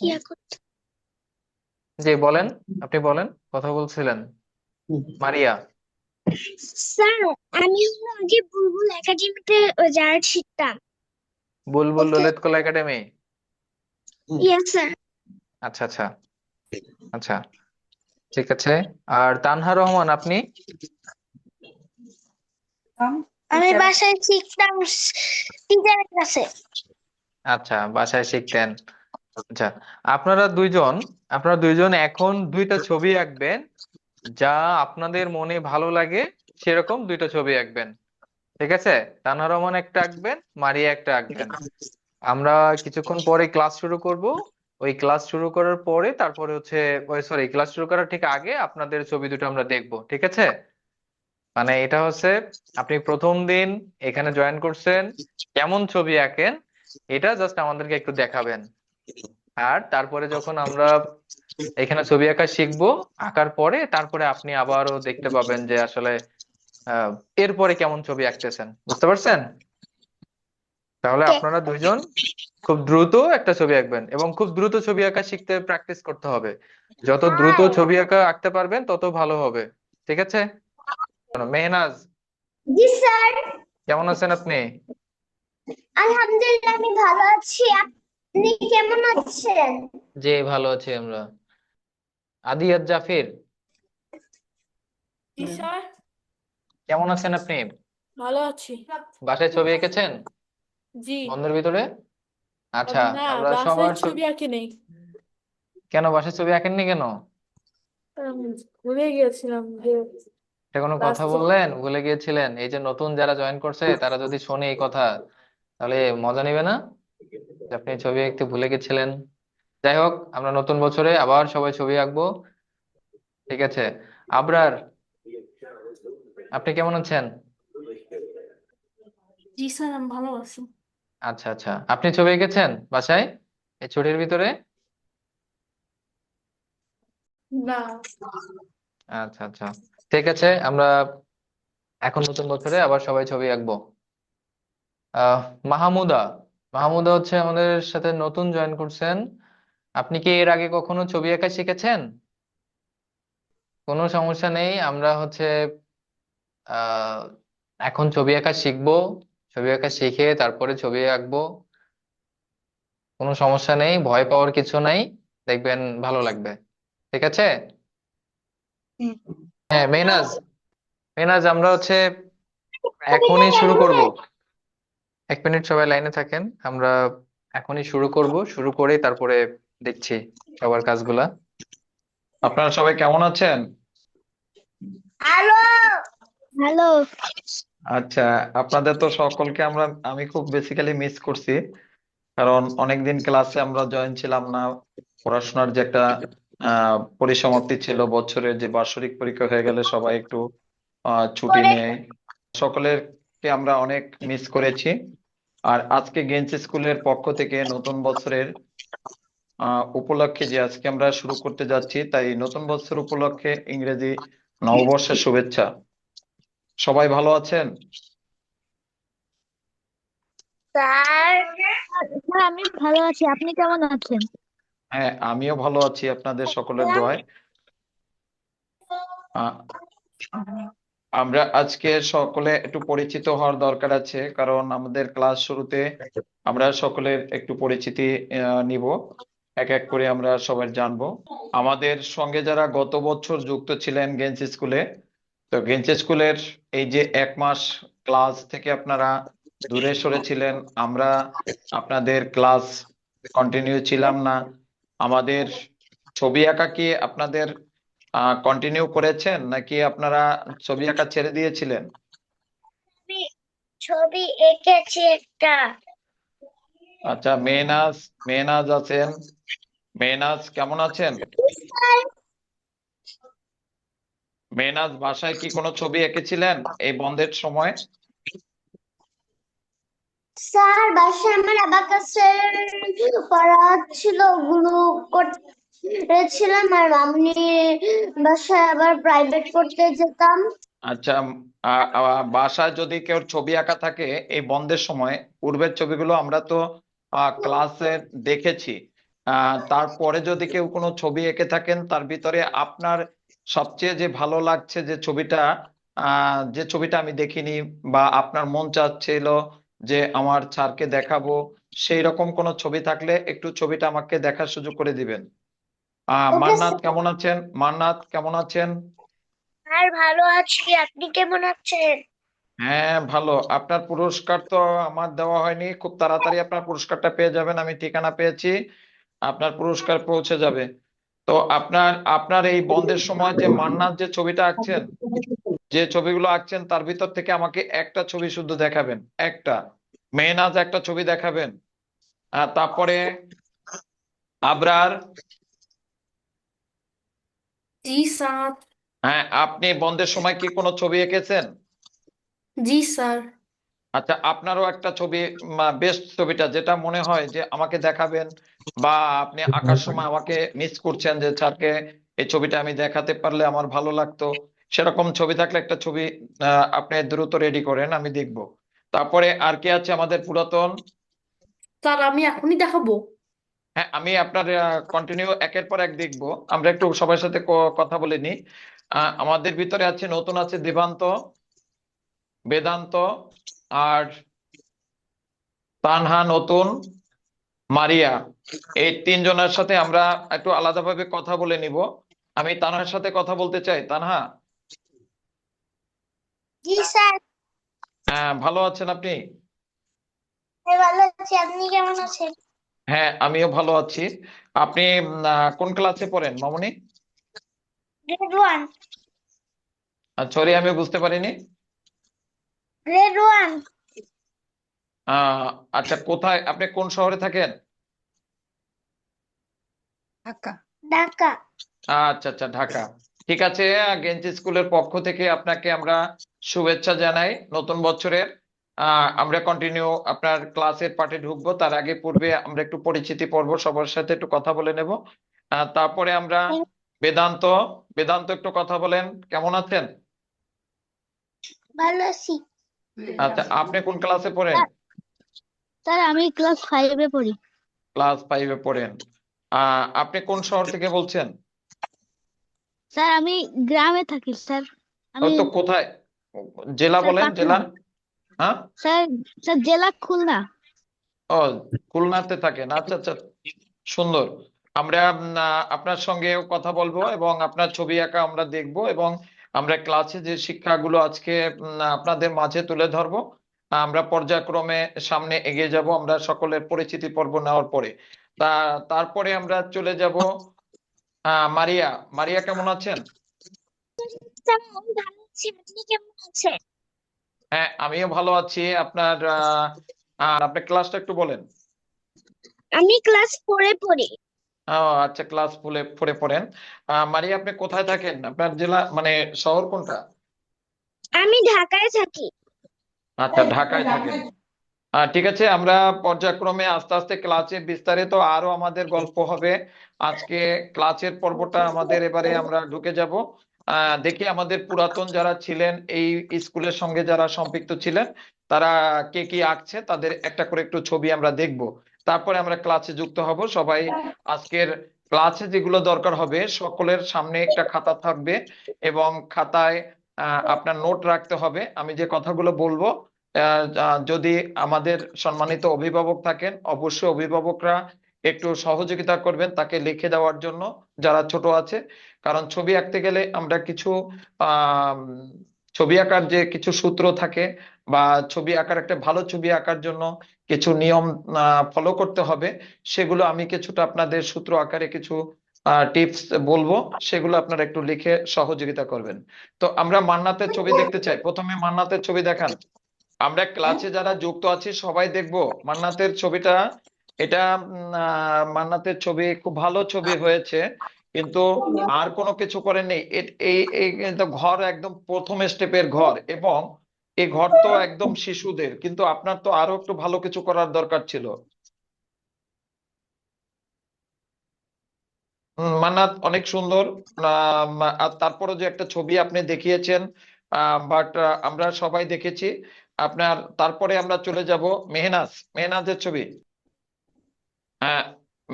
ইয়া করতে। জি বলেন, আপনি বলেন, কথা বলছিলেন। মারিয়া। স্যার, আমি হলো আগে বুলবুল একাডেমিতে যারা শিখতাম। বুলবুল ওকে। ললিত কলা একাডেমি। Yes sir. আচ্ছা আচ্ছা। আচ্ছা, ঠিক আছে। আর তানহা রহমান, আপনি? আমি বাসায় শিখতাম টিচারের কাছে। আচ্ছা, বাসায় শিখতেন। আচ্ছা, আপনারা দুইজন আপনারা দুইজন এখন দুইটা ছবি আঁকবেন, যা আপনাদের মনে ভালো লাগে সেরকম দুইটা ছবি আঁকবেন। ঠিক আছে? তানহা রহমান একটা আঁকবেন, মারিয়া একটা আঁকবেন। আমরা কিছুক্ষণ পরে ক্লাস শুরু করব। ওই ক্লাস শুরু করার পরে তারপরে হচ্ছে, ওই সরি, ক্লাস শুরু করার ঠিক আগে আপনাদের ছবি দুটো আমরা দেখব। ঠিক আছে? মানে এটা হচ্ছে, আপনি প্রথম দিন এখানে জয়েন করছেন, কেমন ছবি আঁকেন এটা জাস্ট আমাদেরকে একটু দেখাবেন। আর তারপরে যখন আমরা এখানে ছবি আঁকা শিখবো, আঁকার পরে তারপরে আপনি আবারও দেখতে পাবেন যে আসলে আহ এরপরে কেমন ছবি আঁকতেছেন। বুঝতে পারছেন? তাহলে ওকে। আপনারা দুইজন খুব দ্রুত একটা ছবি আঁকবেন, এবং খুব দ্রুত ছবি আঁকা শিখতে প্র্যাকটিস করতে হবে। যত দ্রুত ছবি আঁকা আঁকতে পারবেন তত ভালো হবে। ঠিক আছে? মেহনাজ, জি স্যার। কেমন আছেন আপনি? আলহামদুলিল্লাহ, আমি ভালো আছি। আপনি কেমন আছেন? জি, ভালো আছি আমরা। আদিয়াত জাফির, জি স্যার। কেমন আছেন আপনি? ভালো আছি। বাসায় ছবি এঁকেছেন জি। বন্ধের ভিতরে? আচ্ছা, না, আমরা বাসায় সবার ছবি আঁকি নেই। কেন বাসায় ছবি আঁকেননি কেন? আমি ভুলে গিয়েছিলাম যে এটা কোনো কথা ক্লাসে। বললেন, ভুলে গিয়েছিলেন? এই যে নতুন যারা জয়েন করছে তারা যদি শোনে এই কথা, তাহলে মজা নিবে না যে আপনি ছবি আঁকতে ভুলে গেছিলেন? যাই হোক, আমরা নতুন বছরে আবার সবাই ছবি আঁকবো। ঠিক আছে? আবরার, আপনি কেমন আছেন? জি স্যার, আমি ভালো আছি। আচ্ছা আচ্ছা, আপনি ছবি এঁকেছেন বাসায় এই ছুটির ভিতরে? না। আচ্ছা আচ্ছা, ঠিক আছে। আমরা এখন নতুন বছরে আবার সবাই ছবি আঁকবো। আহ মাহমুদা, মাহমুদা হচ্ছে আমাদের সাথে নতুন জয়েন করছেন। আপনি কি এর আগে কখনো ছবি আঁকা শিখেছেন? কোনো সমস্যা নেই, আমরা হচ্ছে আহ এখন ছবি আঁকা শিখবো। ছবি আঁকা শিখে তারপরে ছবি আঁকবো। কোনো সমস্যা নেই, ভয় পাওয়ার কিছু নাই, দেখবেন ভালো লাগবে। ঠিক আছে? হ্যাঁ মেহনাজ, মেহনাজ, আমরা হচ্ছে এখনই শুরু করব। 1 মিনিট সবাই লাইনে থাকেন। আমরা এখনই শুরু করব, শুরু করে তারপরে দেখছি সবার কাজগুলা। আপনারা সবাই কেমন আছেন? হ্যালো। হ্যালো। আচ্ছা, আপনাদের তো সকলকে আমি খুব বেসিক্যালি মিস করছি, কারণ অনেকদিন ক্লাসে আমরা জয়েন ছিলাম না। পড়াশোনার যে একটা পরিসমাপ্তি ছিল, বছরের যে বার্ষিক পরীক্ষা হয়ে গেলে সবাই একটু ছুটি করে। নেয়। সকলেরকে আমরা অনেক মিস করেছি। আর আজকে গেঞ্জ স্কুলের পক্ষ থেকে নতুন বছরের উপলক্ষে যে আজকে আমরা শুরু করতে যাচ্ছি, তাই নতুন বছর উপলক্ষে ইংরেজি নববর্ষের শুভেচ্ছা। সবাই ভালো আছেন? স্যার, স্যার আমি ভালো আছি। আপনি কেমন আছেন? হ্যাঁ, আমিও ভালো আছি আপনাদের সকলের দোয়ায়। আহ, আমরা আজকে সকলে একটু পরিচিত হওয়ার দরকার আছে, কারণ আমাদের ক্লাস শুরুতে আমরা সকলের একটু পরিচিতি নিব। এক এক করে আমরা সবাই জানবো। আমাদের সঙ্গে যারা গত বছর যুক্ত ছিলেন গেঞ্জ স্কুলে, তো গেঞ্জ স্কুলের এই যে 1 মাস ক্লাস থেকে আপনারা দূরে সরেছিলেন, আমরা আপনাদের ক্লাস কন্টিনিউ ছিলাম না। আমাদের ছবি আঁকা কি আপনাদের কন্টিনিউ করেছেন, নাকি আপনারা ছবি আঁকা ছেড়ে দিয়েছিলেন? আমি ছবি এঁকেছি একটা। আচ্ছা, মেহনাজ, মেহনাজ আছেন? মেহনাজ কেমন আছেন? মেহনাজ, বাসায় কি কোনো ছবি এঁকেছিলেন এই বন্ধের সময়? স্যার, বাসায় আমার অ্যাবাকাসের পড়া ছিল, ওগুলো করেছিলাম। আর আমি বাসায় আবার প্রাইভেট পড়তে যেতাম। আচ্ছা, বাসায় যদি কেউ ছবি আঁকা থাকে এই বন্ধের সময়, পূর্বের ছবিগুলো আমরা তো ক্লাসে দেখেছি, তারপরে যদি কেউ কোনো ছবি এঁকে থাকেন তার ভিতরে আপনার সবচেয়ে যে ভালো লাগছে যে ছবিটা আমি দেখিনি বা আপনার মন চাচ্ছিল যে আমার স্যারকে দেখাবো, সেই রকম কোনো ছবি থাকলে একটু ছবিটা আমাকে দেখার সুযোগ করে দিবেন। ওকে মান্নাত স্যার। কেমন আছেন? মান্নাত কেমন আছেন? আর ভালো আছি, আপনি কেমন আছেন? হ্যাঁ, ভালো। আপনার পুরস্কার তো আমার দেওয়া হয়নি, খুব তাড়াতাড়ি আপনার পুরস্কারটা পেয়ে যাবেন। আমি ঠিকানা পেয়েছি, আপনার পুরস্কার পৌঁছে যাবে। তো আপনার আপনার এই বন্ধের সময় যে মান্নাত যে ছবিটা আঁকছেন, যে ছবিগুলো আঁকছেন তার ভিতর থেকে আমাকে একটা ছবি শুধু দেখাবেন, একটা। মেহনাজ একটা ছবি দেখাবেন, আর তারপরে আবরার। জি স্যার। হ্যাঁ, আপনি বন্ধের সময় কি কোনো ছবি এঁকেছেন? জি স্যার। আচ্ছা, আপনারও একটা ছবি, বেস্ট ছবিটা যেটা মনে হয় যে আমাকে দেখাবেন, বা আপনি আঁকার সময় আমাকে মিস করছেন যে স্যারকে এই ছবিটা আমি দেখাতে পারলে আমার ভালো লাগতো, সেরকম ছবি থাকলে একটা ছবি আপনি দ্রুত রেডি করেন, আমি দেখব। তারপরে আর কি আছে আমাদের পুরাতন? স্যার আমি এখনই দেখাবো। হ্যাঁ, আমি আপনার কন্টিনিউ একের পর এক দেখবো। আমরা একটু সবার সাথে কথা বলে নিই। আমাদের ভিতরে আছে, নতুন আছে দেবান্ত, বেদান্ত, আর তানহা নতুন, মারিয়া। এই তিনজনের সাথে আমরা একটু আলাদাভাবে কথা বলে নিব। আমি তানহার সাথে কথা বলতে চাই। তানহা, জি স্যার। ভালো আছেন আপনি? ভালো আছি, আপনি কেমন আছেন? হ্যাঁ, আমিও ভালো আছি। আপনি কোন ক্লাসে পড়েন মামুনি? গ্রেড 1। সরি, আমি বুঝতে পারিনি। গ্রেড 1। আহ আচ্ছা, কোথায় আপনি, কোন শহরে থাকেন? ঢাকা। আচ্ছা আচ্ছা, ঢাকা। ঠিক আছে। গেঞ্জি স্কুলের পক্ষ থেকে আপনাকে আমরা শুভেচ্ছা জানাই নতুন বছরের। আমরা কন্টিনিউ আপনার ক্লাসের পাঠে ঢুকবো, তার আগে পূর্বে আমরা একটু পরিচিতি পর্ব, সবার সাথে একটু কথা বলে নেব। তারপরে আমরা বেদান্ত। বেদান্ত, একটু কথা বলেন, কেমন আছেন? ভালো আছি। আচ্ছা, আপনি কোন ক্লাসে পড়েন? স্যার আমি ক্লাস 5-এ পড়ি। ক্লাস 5-এ পড়েন। আপনি কোন শহর থেকে বলছেন? স্যার আমি গ্রামে থাকি স্যার। ও আমি তো কোথায়, জেলা স্যার বলেন, পাটনা। জেলা। হ্যাঁ। স্যার স্যার জেলা খুলনা। ও, খুলনাতে থাকেন, আচ্ছা আচ্ছা, সুন্দর। আমরা আপনার সঙ্গেও কথা বলবো এবং আপনার ছবি আঁকা আমরা দেখব, এবং আমরা ক্লাসে যে শিক্ষাগুলো আজকে আপনাদের মাঝে তুলে ধরবো, আমরা পর্যায়ক্রমে সামনে এগিয়ে যাব আমরা সকলের পরিচিতি পর্ব নেওয়ার পরে। তা তারপরে আমরা চলে যাব মারিয়া। মারিয়া কেমন আছেন? স্যার আমি ভালো আছি, আপনি কেমন আছেন? হ্যাঁ, আমিও ভালো আছি। আর আপনার ক্লাসটা একটু বলেন। আমি ক্লাস 4-এ পড়ি। ও আচ্ছা, ক্লাস ফোরে পড়েন। মারিয়া, আপনি কোথায় থাকেন? আপনার জেলা মানে শহর কোনটা? আমি ঢাকায় থাকি। আচ্ছা, ঢাকায় থাকেন। ঠিক আছে, আমরা পর্যায়ক্রমে আস্তে আস্তে ক্লাসে বিস্তারিত আরো আমাদের গল্প হবে। আজকে ক্লাসের পর্বটা আমাদের, এবারে আমরা ঢুকে যাব। দেখি আমাদের পুরাতন যারা ছিলেন, এই স্কুলের সঙ্গে যারা সম্পৃক্ত ছিলেন, তারা কে কি আঁকছে, তাদের একটা করে একটু ছবি আমরা দেখব। তারপরে আমরা ক্লাসে যুক্ত হব সবাই। আজকের ক্লাসে যেগুলো দরকার হবে, সকলের সামনে একটা খাতা থাকবে, এবং খাতায় আপনার নোট রাখতে হবে। আমি যে কথাগুলো বলবো, যদি আমাদের সম্মানিত অভিভাবক থাকেন, অবশ্যই অভিভাবকরা একটু সহযোগিতা করবেন তাকে লিখে দেওয়ার জন্য, যারা ছোট আছে। কারণ ছবি আঁকতে গেলে আমরা কিছু আহ ছবি আঁকার যে কিছু সূত্র থাকে, বা ছবি আঁকার, একটা ভালো ছবি আঁকার জন্য কিছু নিয়ম ফলো করতে হবে, সেগুলো আমি কিছুটা আপনাদের সূত্র আকারে কিছু টিপস বলবো, সেগুলো আপনারা একটু লিখে সহযোগিতা করবেন। তো আমরা মান্নাতের ছবি দেখতে চাই, প্রথমে মান্নাতের ছবি দেখান। আমরা ক্লাসে যারা যুক্ত আছি সবাই দেখবো মান্নাতের ছবিটা। এটা মান্নাতের ছবি খুব ভালো ছবি হয়েছে, কিন্তু আর কোনো কিছু করেননি। এই এই কিন্তু ঘর একদম প্রথম স্টেপের ঘর, এবং এই ঘর তো একদম শিশুদের, কিন্তু আপনার তো আরো একটু ভালো কিছু করার দরকার ছিল। মান্নাত অনেক সুন্দর। আর তারপরে যে একটা ছবি আপনি দেখিয়েছেন, বাট আমরা সবাই দেখেছি তারপরে আমরা চলে যাব মেহনাজ। মেহনাজের ছবি। হ্যাঁ,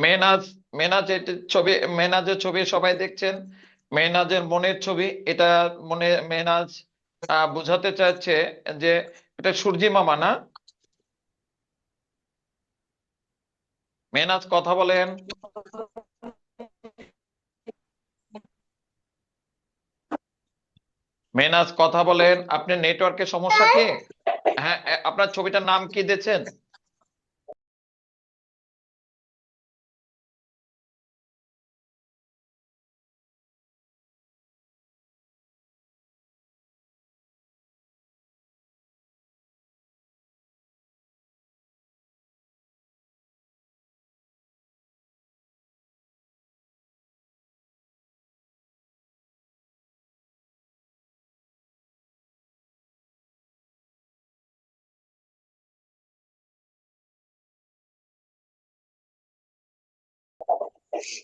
মেহনাজ, মেহনাজের ছবি সবাই দেখছেন, মেহনাজের মনের ছবি। এটা মনে মেহনাজ বোঝাতে চাচ্ছে যে এটা সূর্যি মামা না? মেহনাজ কথা বলেন। মেহনাজ কথা বলেন, আপনার নেটওয়ার্কের সমস্যা কি? হ্যাঁ, আপনার ছবিটার নাম কি দিয়েছেন?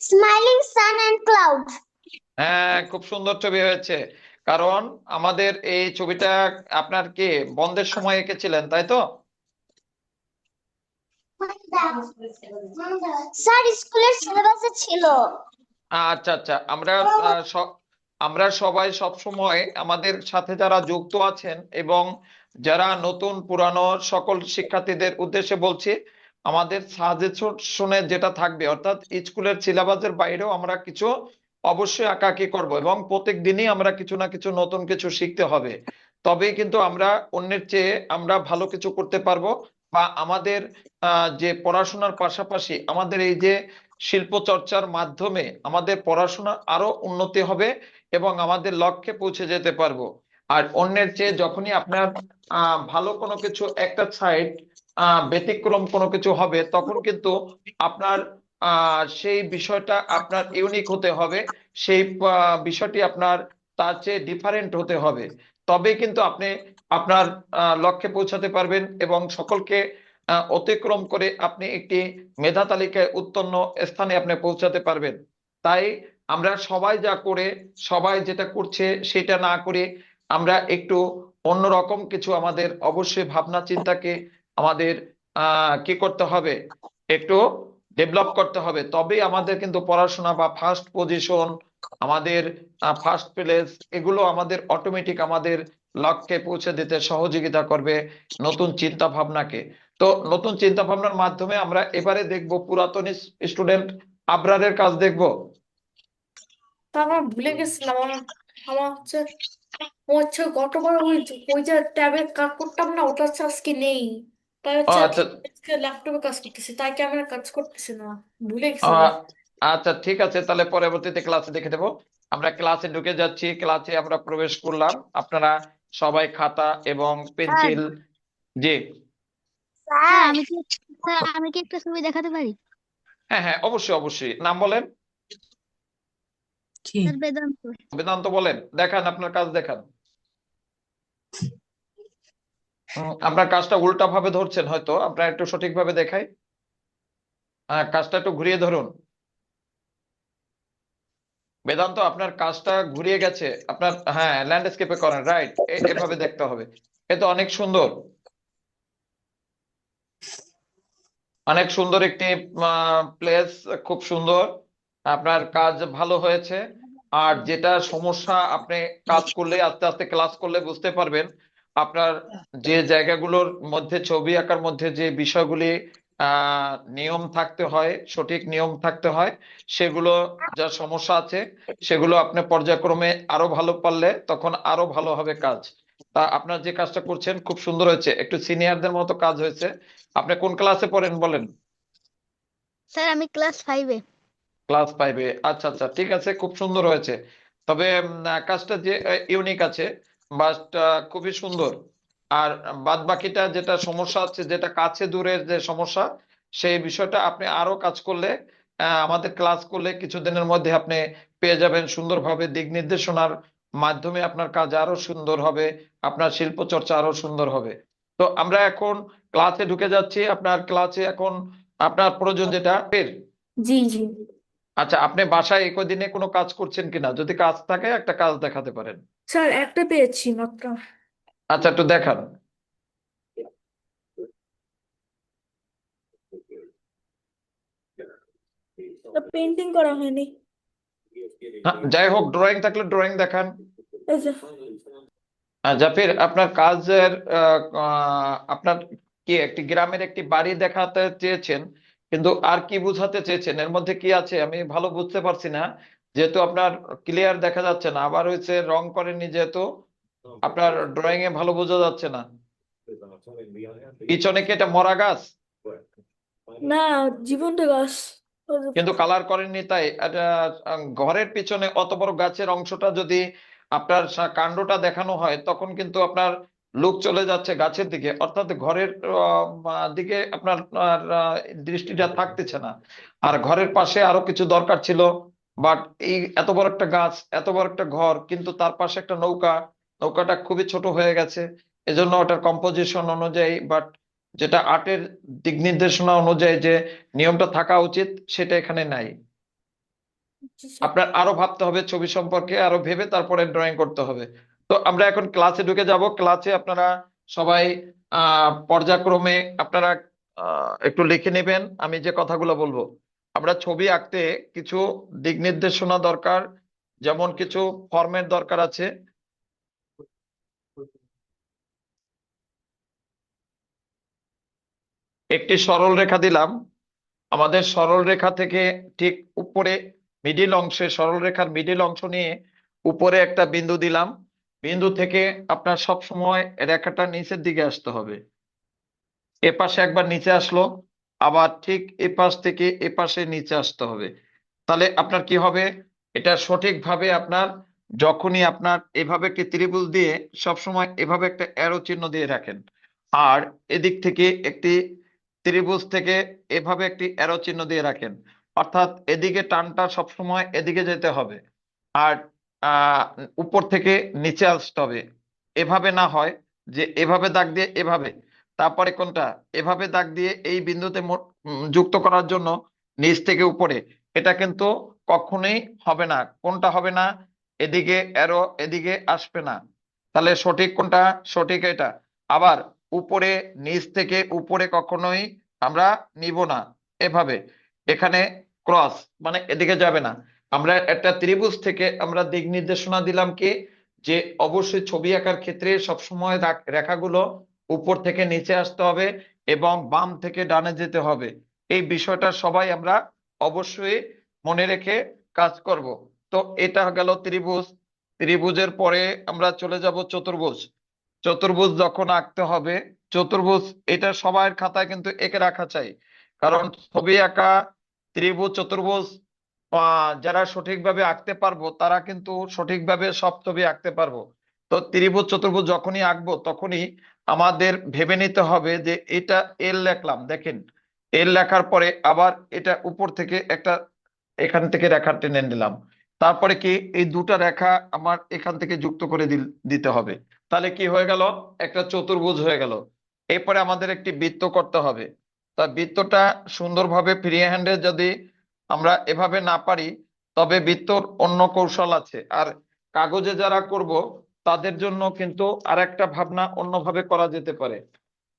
Smiling sun and cloud. হ্যাঁ, খুব সুন্দর ছবি হয়েছে। কারণ আমাদের এই ছবিটা আপনার কি বন্ধের সময় এঁকেছিলেন, তাই তো? স্যার স্কুলের সিলেবাসে ছিল। আচ্ছা আচ্ছা, আমরা সবাই সব সময় আমাদের সাথে যারা যুক্ত আছেন এবং যারা নতুন পুরানো সকল শিক্ষার্থীদের উদ্দেশ্যে বলছি, আমাদের সাজেশনে যেটা থাকবে, অর্থাৎ স্কুলের সিলেবাসের বাইরেও আমরা কিছু অবশ্যই আঁকাআঁকি করব এবং প্রত্যেক দিনই আমরা কিছু না কিছু নতুন কিছু শিখতে হবে। তবেই কিন্তু আমরা অন্যের চেয়ে আমরা ভালো কিছু করতে পারবো, বা আমাদের যে পড়াশোনার পাশাপাশি আমাদের এই যে শিল্প চর্চার মাধ্যমে আমাদের পড়াশোনা আরো উন্নতি হবে এবং আমাদের লক্ষ্যে পৌঁছে যেতে পারবো। আর অন্যের চেয়ে যখনই আপনার ভালো কোনো কিছু একটা সাইড ব্যতিক্রম কোনো কিছু হবে, তখন কিন্তু আপনার সেই বিষয়টা আপনার ইউনিক হতে হবে, সেই বিষয়টি আপনার তার চেয়ে ডিফারেন্ট হতে হবে। তবেই কিন্তু আপনি আপনার লক্ষ্যে পৌঁছাতে পারবেন এবং সকলকে অতিক্রম করে আপনি একটি মেধা তালিকায় উত্তীর্ণ স্থানে আপনি পৌঁছাতে পারবেন। তাই আমরা সবাই যা করে, সবাই যেটা করছে সেটা না করে আমরা একটু অন্যরকম কিছু আমাদের অবশ্যই ভাবনা চিন্তাকে আমাদের কি করতে হবে, একটু ডেভেলপ করতে হবে। তবেই আমাদের কিন্তু পড়াশোনা বা ফার্স্ট পজিশন, আমাদের ফার্স্ট প্লেস, এগুলো আমাদের অটোমেটিক আমাদের লক্ষ্যে পৌঁছে দিতে সহযোগিতা করবে নতুন চিন্তা ভাবনাকে। তো নতুন চিন্তা ভাবনার মাধ্যমে আমরা এবারে দেখব পুরাতন স্টুডেন্ট আবরারের কাজ দেখব। স্যার আমার ভুলে গেছিলাম, আমার গতবার ওই ওই যে ট্যাবে কাজ করতাম না, ওটা হচ্ছে আজকে নেই। তাই ও হচ্ছে আচ্ছা, আজকে ল্যাপটপে কাজ করতেছি, তাই ক্যামেরা কাজ করতেছি না, ভুলে গেছিলাম। আহ, আচ্ছা ঠিক আছে, তাহলে পরবর্তীতে ক্লাসে দেখে দেবো। আমরা ক্লাসে ঢুকে যাচ্ছি, ক্লাসে আমরা প্রবেশ করলাম। আপনারা সবাই খাতা এবং স্যার পেন্সিল। জি। স্যার আমি কি একটা ছবি দেখাতে পারি? হ্যাঁ হ্যাঁ, অবশ্যই অবশ্যই, নাম বলেন। স্যার বেদান্ত। বেদান্ত বলেন, দেখান আপনার কাজ দেখান। আপনার কাজটা উল্টা ভাবে ধরছেন, হয়তো আপনার একটু সঠিকভাবে দেখাই। কাজটা একটু ঘুরিয়ে ধরুন। বেদান্ত, আপনার কাজটা ঘুরিয়ে গেছে আপনার। হ্যাঁ, ল্যান্ডস্কেপে করেন, রাইট, এভাবে দেখতে হবে। এ তো অনেক সুন্দর, অনেক সুন্দর একটি প্লেস, খুব সুন্দর। আপনার কাজ ভালো হয়েছে। আর যেটা সমস্যা, আপনি কাজ করলে আস্তে আস্তে ক্লাস করলে বুঝতে পারবেন আপনার যে জায়গাগুলোর মধ্যে ছবি আঁকার মধ্যে যে বিষয়গুলি নিয়ম থাকতে হয়, সঠিক নিয়ম থাকতে হয়, সেগুলো যা সমস্যা আছে সেগুলো আপনি পর্যায়ক্রমে আরো ভালো পারলে তখন আরো ভালো হবে কাজ। তা আপনার যে কাজটা করছেন খুব সুন্দর হয়েছে, একটু সিনিয়রদের মতো কাজ হয়েছে। আপনি কোন ক্লাসে পড়েন বলেন? স্যার আমি ক্লাস 5-এ। ক্লাস 5-এ? আচ্ছা আচ্ছা, ঠিক আছে, খুব সুন্দর হয়েছে। তবে কাজটা যে ইউনিক আছে, বাট খুবই সুন্দর। আর বাদ বাকিটা যেটা সমস্যা আছে, যেটা কাছে দূরের যে সমস্যা, সেই বিষয়টা আপনি আরো কাজ করলে, আমাদের ক্লাস করলে কিছুদিনের মধ্যে আপনি পেয়ে যাবেন সুন্দরভাবে দিক নির্দেশনার মাধ্যমে। আপনার কাজ আরো সুন্দর হবে, আপনার শিল্প চর্চা আরো সুন্দর হবে। তো আমরা এখন ক্লাসে ঢুকে যাচ্ছি। আপনার ক্লাসে এখন আপনার প্রয়োজন যেটা জি জি। আচ্ছা, আপনি বাসায় এই কদিনে কোনো কাজ করছেন কিনা? যদি কাজ থাকে একটা কাজ দেখাতে পারেন। স্যার একটা পেয়েছি মাত্র। আচ্ছা, একটু দেখান। পেন্টিং করা হয়নি। যাই হোক, ড্রয়িং থাকলে ড্রয়িং দেখান। এই যে জাফির, আপনার কাজের আপনার কি একটি গ্রামের একটি বাড়ি দেখাতে চেয়েছেন, কিন্তু আর কি বোঝাতে চেয়েছেন, এর মধ্যে কি আছে আমি ভালো বুঝতে পারছি না, যেহেতু আপনার ক্লিয়ার দেখা যাচ্ছে না। আবার হয়েছে রং করেননি যেহেতু আপনার ড্রয়িং এ ভালো বোঝা যাচ্ছে না। পিছনে কি এটা মরা গাছ? না, জীবন্ত গাছ। কিন্তু কালার করেননি তাই এটা। ঘরের পিছনে অত বড় গাছের অংশটা যদি আপনার কাণ্ডটা দেখানো হয়, তখন কিন্তু আপনার লুক চলে যাচ্ছে গাছের দিকে, অর্থাৎ ঘরের দিকে আপনার দৃষ্টিটা থাকতেছে না। আর ঘরের পাশে আরো কিছু দরকার ছিল, বাট এই এত বড় একটা গাছ, এত বড় একটা ঘর, কিন্তু তার পাশে একটা নৌকা, নৌকাটা খুবই ছোট হয়ে গেছে। এজন্য ওটার কম্পোজিশন অনুযায়ী, বাট যেটা আর্টের দিক নির্দেশনা অনুযায়ী যে নিয়মটা থাকা উচিত, সেটা এখানে নাই। আপনার আরো ভাবতে হবে ছবি সম্পর্কে, আরো ভেবে তারপরে ড্রয়িং করতে হবে। তো আমরা এখন ক্লাসে ঢুকে যাব। ক্লাসে আপনারা সবাই পর্যায়ক্রমে আপনারা একটু লিখে নেবেন আমি যে কথাগুলো বলবো। আমরা ছবি আঁকতে কিছু দিক নির্দেশনা দরকার, যেমন কিছু ফর্মের দরকার আছে। একটি সরল রেখা দিলাম। আমাদের সরল রেখা থেকে ঠিক উপরে মিডিল অংশে, সরল রেখার মিডিল অংশ নিয়ে উপরে একটা বিন্দু দিলাম। বিন্দু থেকে আপনার সব সময় রেখাটা নিচের দিকে আসতে হবে। এপাশে একবার নিচে আসলো, আবার ঠিক এপাশ থেকে এপাশে নিচে আসতে হবে। তাহলে আপনার কি হবে, এটা সঠিকভাবে আপনার যখনই আপনার এভাবে একটি ত্রিভুজ দিয়ে সবসময় এভাবে একটা অ্যারো চিহ্ন দিয়ে রাখেন, আর এদিক থেকে একটি ত্রিভুজ থেকে এভাবে একটি অ্যারো চিহ্ন দিয়ে রাখেন, অর্থাৎ এদিকে টানটা সবসময় এদিকে যেতে হবে, আর আহ উপর থেকে নিচে আসতে হবে। এভাবে না হয় যে এভাবে দাগ দিয়ে এভাবে, তারপরে কোনটা এভাবে দাগ দিয়ে এই বিন্দুতে যুক্ত করার জন্য নিচ থেকে উপরে, এটা কিন্তু কখনোই হবে না। কোনটা হবে না, এদিকে অ্যারো এদিকে আসবে না। তাহলে সঠিক কোনটা, সঠিক এটা। আবার উপরে, নিচ থেকে উপরে কখনোই আমরা নিব না এভাবে। এখানে ক্রস মানে এদিকে যাবে না। আমরা একটা ত্রিভুজ থেকে আমরা দিক নির্দেশনা দিলাম কি, যে অবশ্যই ছবি আঁকার ক্ষেত্রে সবসময় রেখাগুলো উপর থেকে নিচে আসতে হবে এবং বাম থেকে ডানে যেতে হবে। এই বিষয়টা সবাই আমরা অবশ্যই মনে রেখে কাজ করব। তো এটা গেল ত্রিভুজ। ত্রিভুজের পরে আমরা চলে যাব চতুর্ভুজ। চতুর্ভুজ যখন আঁকতে হবে, চতুর্ভুজ এটা সবার খাতায় কিন্তু এঁকে রাখা চাই, কারণ ছবি আঁকা ত্রিভুজ চতুর্ভুজ যারা সঠিকভাবে আঁকতে পারবো তারা কিন্তু সঠিকভাবে সব ছবি আঁকতে পারবো। তো ত্রিভুজ চতুর্ভুজ যখনই আঁকবো তখনই আমাদের ভেবে নিতে হবে যে এটা এল লিখলাম, দেখেন এল লেখার পরে আবার এটা উপর থেকে একটা এখান থেকে রেখা টেনে নিলাম, তারপরে কি এই দুটা রেখা আমার এখান থেকে যুক্ত করে দিতে হবে। তাহলে কি হয়ে গেল, একটা চতুর্ভুজ হয়ে গেল। এরপরে আমাদের একটি বৃত্ত করতে হবে। তা বৃত্তটা সুন্দরভাবে ফ্রি হ্যান্ডে যদি আমরা এভাবে না পারি, তবে বৃত্তর অন্য কৌশল আছে। আর কাগজে যারা করব তাদের জন্য কিন্তু আরেকটা ভাবনা অন্যভাবে করা যেতে পারে।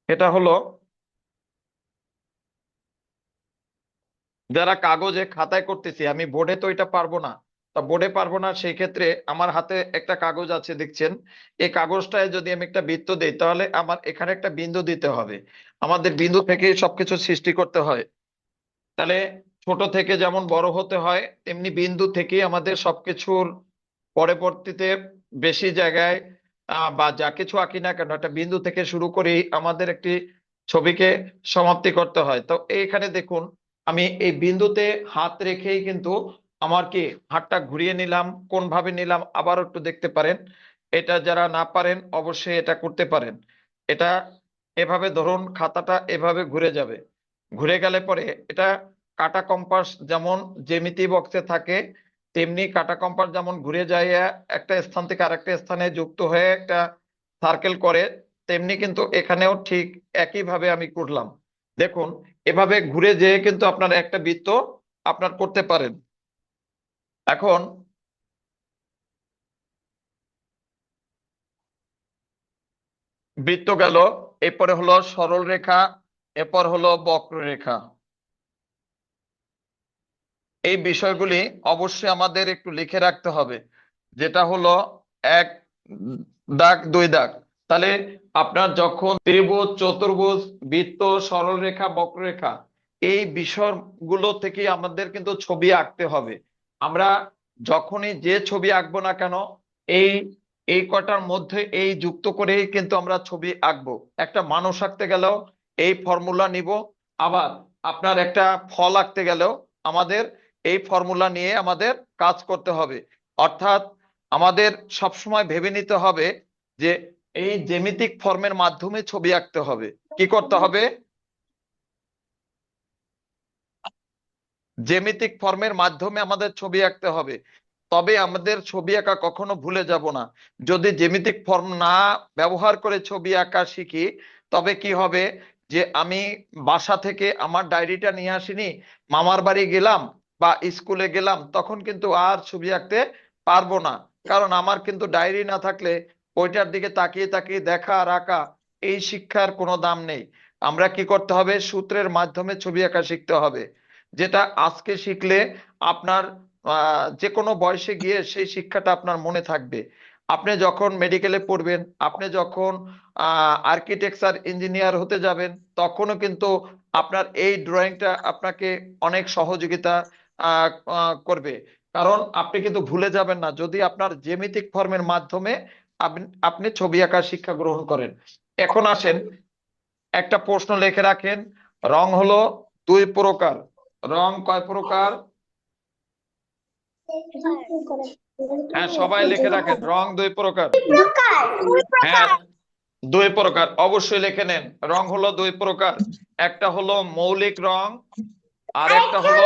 এটা হলো, যারা কাগজে খাতায় করতেছি, আমি বোর্ডে তো এটা পারবো না। তা বোর্ডে পারবো না, সেই ক্ষেত্রে আমার হাতে একটা কাগজ আছে দেখছেন, এই কাগজটায় যদি আমি একটা বৃত্ত দিই, তাহলে আমার এখানে একটা বিন্দু দিতে হবে। আমাদের বিন্দু থেকে সবকিছু সৃষ্টি করতে হয়। তাহলে ছোট থেকে যেমন বড় হতে হয়, তেমনি বিন্দু থেকে আমাদের সবকিছুর পরবর্তীতে বেশি জায়গায় বা যা কিছু আঁকি না কেন, একটা বিন্দু থেকে শুরু করেই আমাদের একটি ছবিকে সমাপ্তি করতে হয়। তো এইখানে দেখুন, আমি এই বিন্দুতে হাত রেখেই কিন্তু আমার কি হাতটা ঘুরিয়ে নিলাম, কোন ভাবে নিলাম আবার একটু দেখতে পারেন। এটা যারা না পারেন অবশ্যই এটা করতে পারেন। এটা এভাবে ধরুন, খাতাটা এভাবে ঘুরে যাবে, ঘুরে গেলে পরে এটা কাটা কম্পাস যেমন জ্যামিতি বক্সে থাকে, তেমনি কাটা কম্পাস যেমন ঘুরে যায় একটা স্থান থেকে আরেকটা স্থানে যুক্ত হয়ে একটা সার্কেল করে, তেমনি কিন্তু এখানেও ঠিক একইভাবে আমি করলাম। দেখুন, এভাবে ঘুরে যেয়ে কিন্তু আপনার একটা বৃত্ত আপনার করতে পারেন। এখন বৃত্ত গেল, এরপরে হলো সরল রেখা, এরপর হলো বক্ররেখা। এই বিষয়গুলি অবশ্যই আমাদের একটু লিখে রাখতে হবে, যেটা হলো 1 দাগ 2 দাগ। তাহলে আপনার যখন ত্রিভুজ, চতুর্ভুজ, বৃত্ত, সরলরেখা, বক্ররেখা, এই বিষয়গুলো থেকে আমাদের কিন্তু ছবি আঁকতে হবে। আমরা যখনই যে ছবি আঁকবো না কেন, এই এই কটার মধ্যে এই যুক্ত করেই কিন্তু আমরা ছবি আঁকবো। একটা মানুষ আঁকতে গেলেও এই ফর্মুলা নিব, আবার আপনার একটা ফল আঁকতে গেলেও আমাদের এই ফর্মুলা নিয়ে আমাদের কাজ করতে হবে। অর্থাৎ আমাদের সবসময় ভেবে নিতে হবে যে এই জ্যামিতিক ফর্মের মাধ্যমে ছবি আঁকতে হবে। কি করতে হবে? জ্যামিতিক ফর্মের মাধ্যমে আমাদের ছবি আঁকতে হবে। তবে আমাদের ছবি আঁকা কখনো ভুলে যাব না। যদি জ্যামিতিক ফর্ম না ব্যবহার করে ছবি আঁকা শিখি, তবে কি হবে যে আমি বাসা থেকে আমার ডায়েরিটা নিয়ে আসিনি, মামার বাড়ি গেলাম বা স্কুলে গেলাম, তখন কিন্তু আর ছবি আঁকতে পারবো না। কারণ আমার কিন্তু ডায়েরি না থাকলে ওইটার দিকে তাকিয়ে তাকিয়ে দেখা আর আঁকা, এই শিক্ষার কোনো দাম নেই। আমরা কি করতে হবে? সূত্রের মাধ্যমে ছবি আঁকা শিখতে হবে, যেটা আজকে শিখলে আপনার যে কোনো বয়সে গিয়ে সেই শিক্ষাটা আপনার মনে থাকবে। আপনি যখন মেডিকেলে পড়বেন, আপনি যখন আর্কিটেকচার ইঞ্জিনিয়ার হতে যাবেন, তখনও কিন্তু আপনার এই ড্রয়িংটা আপনাকে অনেক সহযোগিতা করবে। কারণ আপনি কিন্তু ভুলে যাবেন না যদি আপনার জ্যামিতিক ফর্মের মাধ্যমে আপনি ছবি আঁকার শিক্ষা গ্রহণ করেন। এখন আসেন, একটা প্রশ্ন লিখে রাখেন, রং হলো 2 প্রকার। রং কয় প্রকার? হ্যাঁ, সবাই লিখে রাখেন, রং 2 প্রকার। হ্যাঁ, 2 প্রকার অবশ্যই লিখে নেন। রং হলো 2 প্রকার, একটা হলো মৌলিক রং আর একটা হলো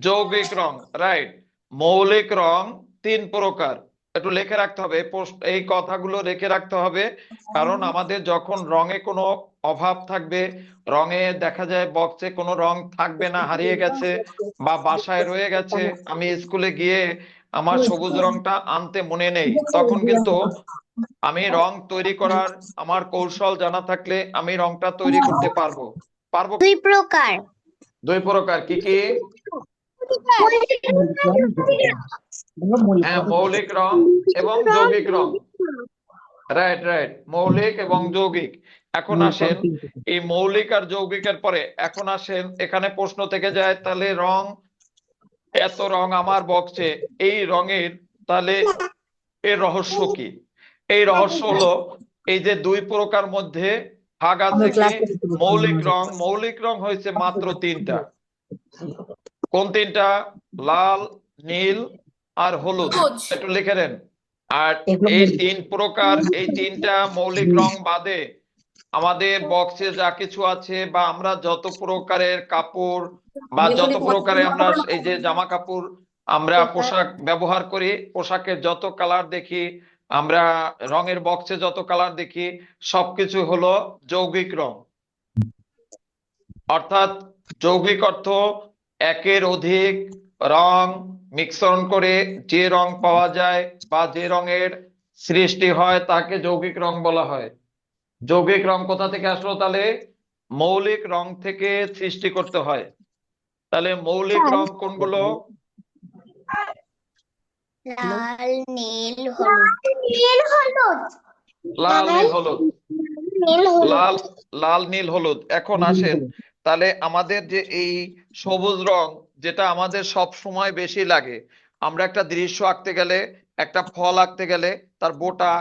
যৌগিক রং। রাইট, মৌলিক রং 3 প্রকার। একটু লিখে রাখতে হবে, এই কথাগুলো লিখে রাখতে হবে। কারণ আমাদের যখন রঙে কোনো অভাব থাকবে, রঙে দেখা যায় বক্সে কোনো রং থাকবে না, হারিয়ে গেছে বা বাসায় রয়ে গেছে, আমি স্কুলে গিয়ে আমার সবুজ রংটা আনতে মনে নেই, তখন কিন্তু আমি রং তৈরি করার আমার কৌশল জানা থাকলে আমি রংটা তৈরি করতে পারবো। পারবো? 2 প্রকার। 2 প্রকার কি কি? হ্যাঁ, মৌলিক রং এবং যৌগিক রং। রাইট রাইট, মৌলিক এবং যৌগিক। এখন আসেন এই মৌলিক আর যৌগিকের পরে, এখন আসেন এখানে প্রশ্ন থেকে যায়, তাহলে রং, এত রং আমার বক্সে, এই রঙের তাহলে এর রহস্য কি? এই রহস্য হলো এই যে 2 প্রকার মধ্যে ভাগ আছে কি? মৌলিক রং। মৌলিক রং হয়েছে মাত্র 3টা। কোন 3টা? লাল, নীল আর হলুদ। সবুজ। একটু লিখে নেন। আর এই 3 প্রকার, এই 3টা মৌলিক রং বাদে আমাদের বক্সে যা কিছু আছে বা আমরা যত প্রকারের কাপড় বা যত প্রকারের আমরা এই যে জামা কাপড় আমরা পোশাক ব্যবহার করি, পোশাকের যত কালার দেখি, আমরা রঙের বক্সে যত কালার দেখি, সবকিছু হলো যৌগিক রং। অর্থাৎ যৌগিক অর্থ একের অধিক রং মিশ্রণ করে যে রং পাওয়া যায় বা যে রঙের সৃষ্টি হয় তাকে যৌগিক রং বলা হয়। যৌগিক রং কোথা থেকে আসলো? তাহলে মৌলিক রং থেকে সৃষ্টি করতে হয়। তাহলে মৌলিক রং কোনগুলো? লাল, নীল, হলুদ। নীল, হলুদ। লাল, নীল, হলুদ। নীল, হলুদ। লাল, লাল, নীল, হলুদ। এখন আসেন, তাহলে আমাদের যে এই সবুজ রং, যেটা আমাদের সব সময় বেশি লাগে, আমরা একটা দৃশ্য আঁকতে গেলে, একটা ফল আঁকতে গেলে, তার বোটা,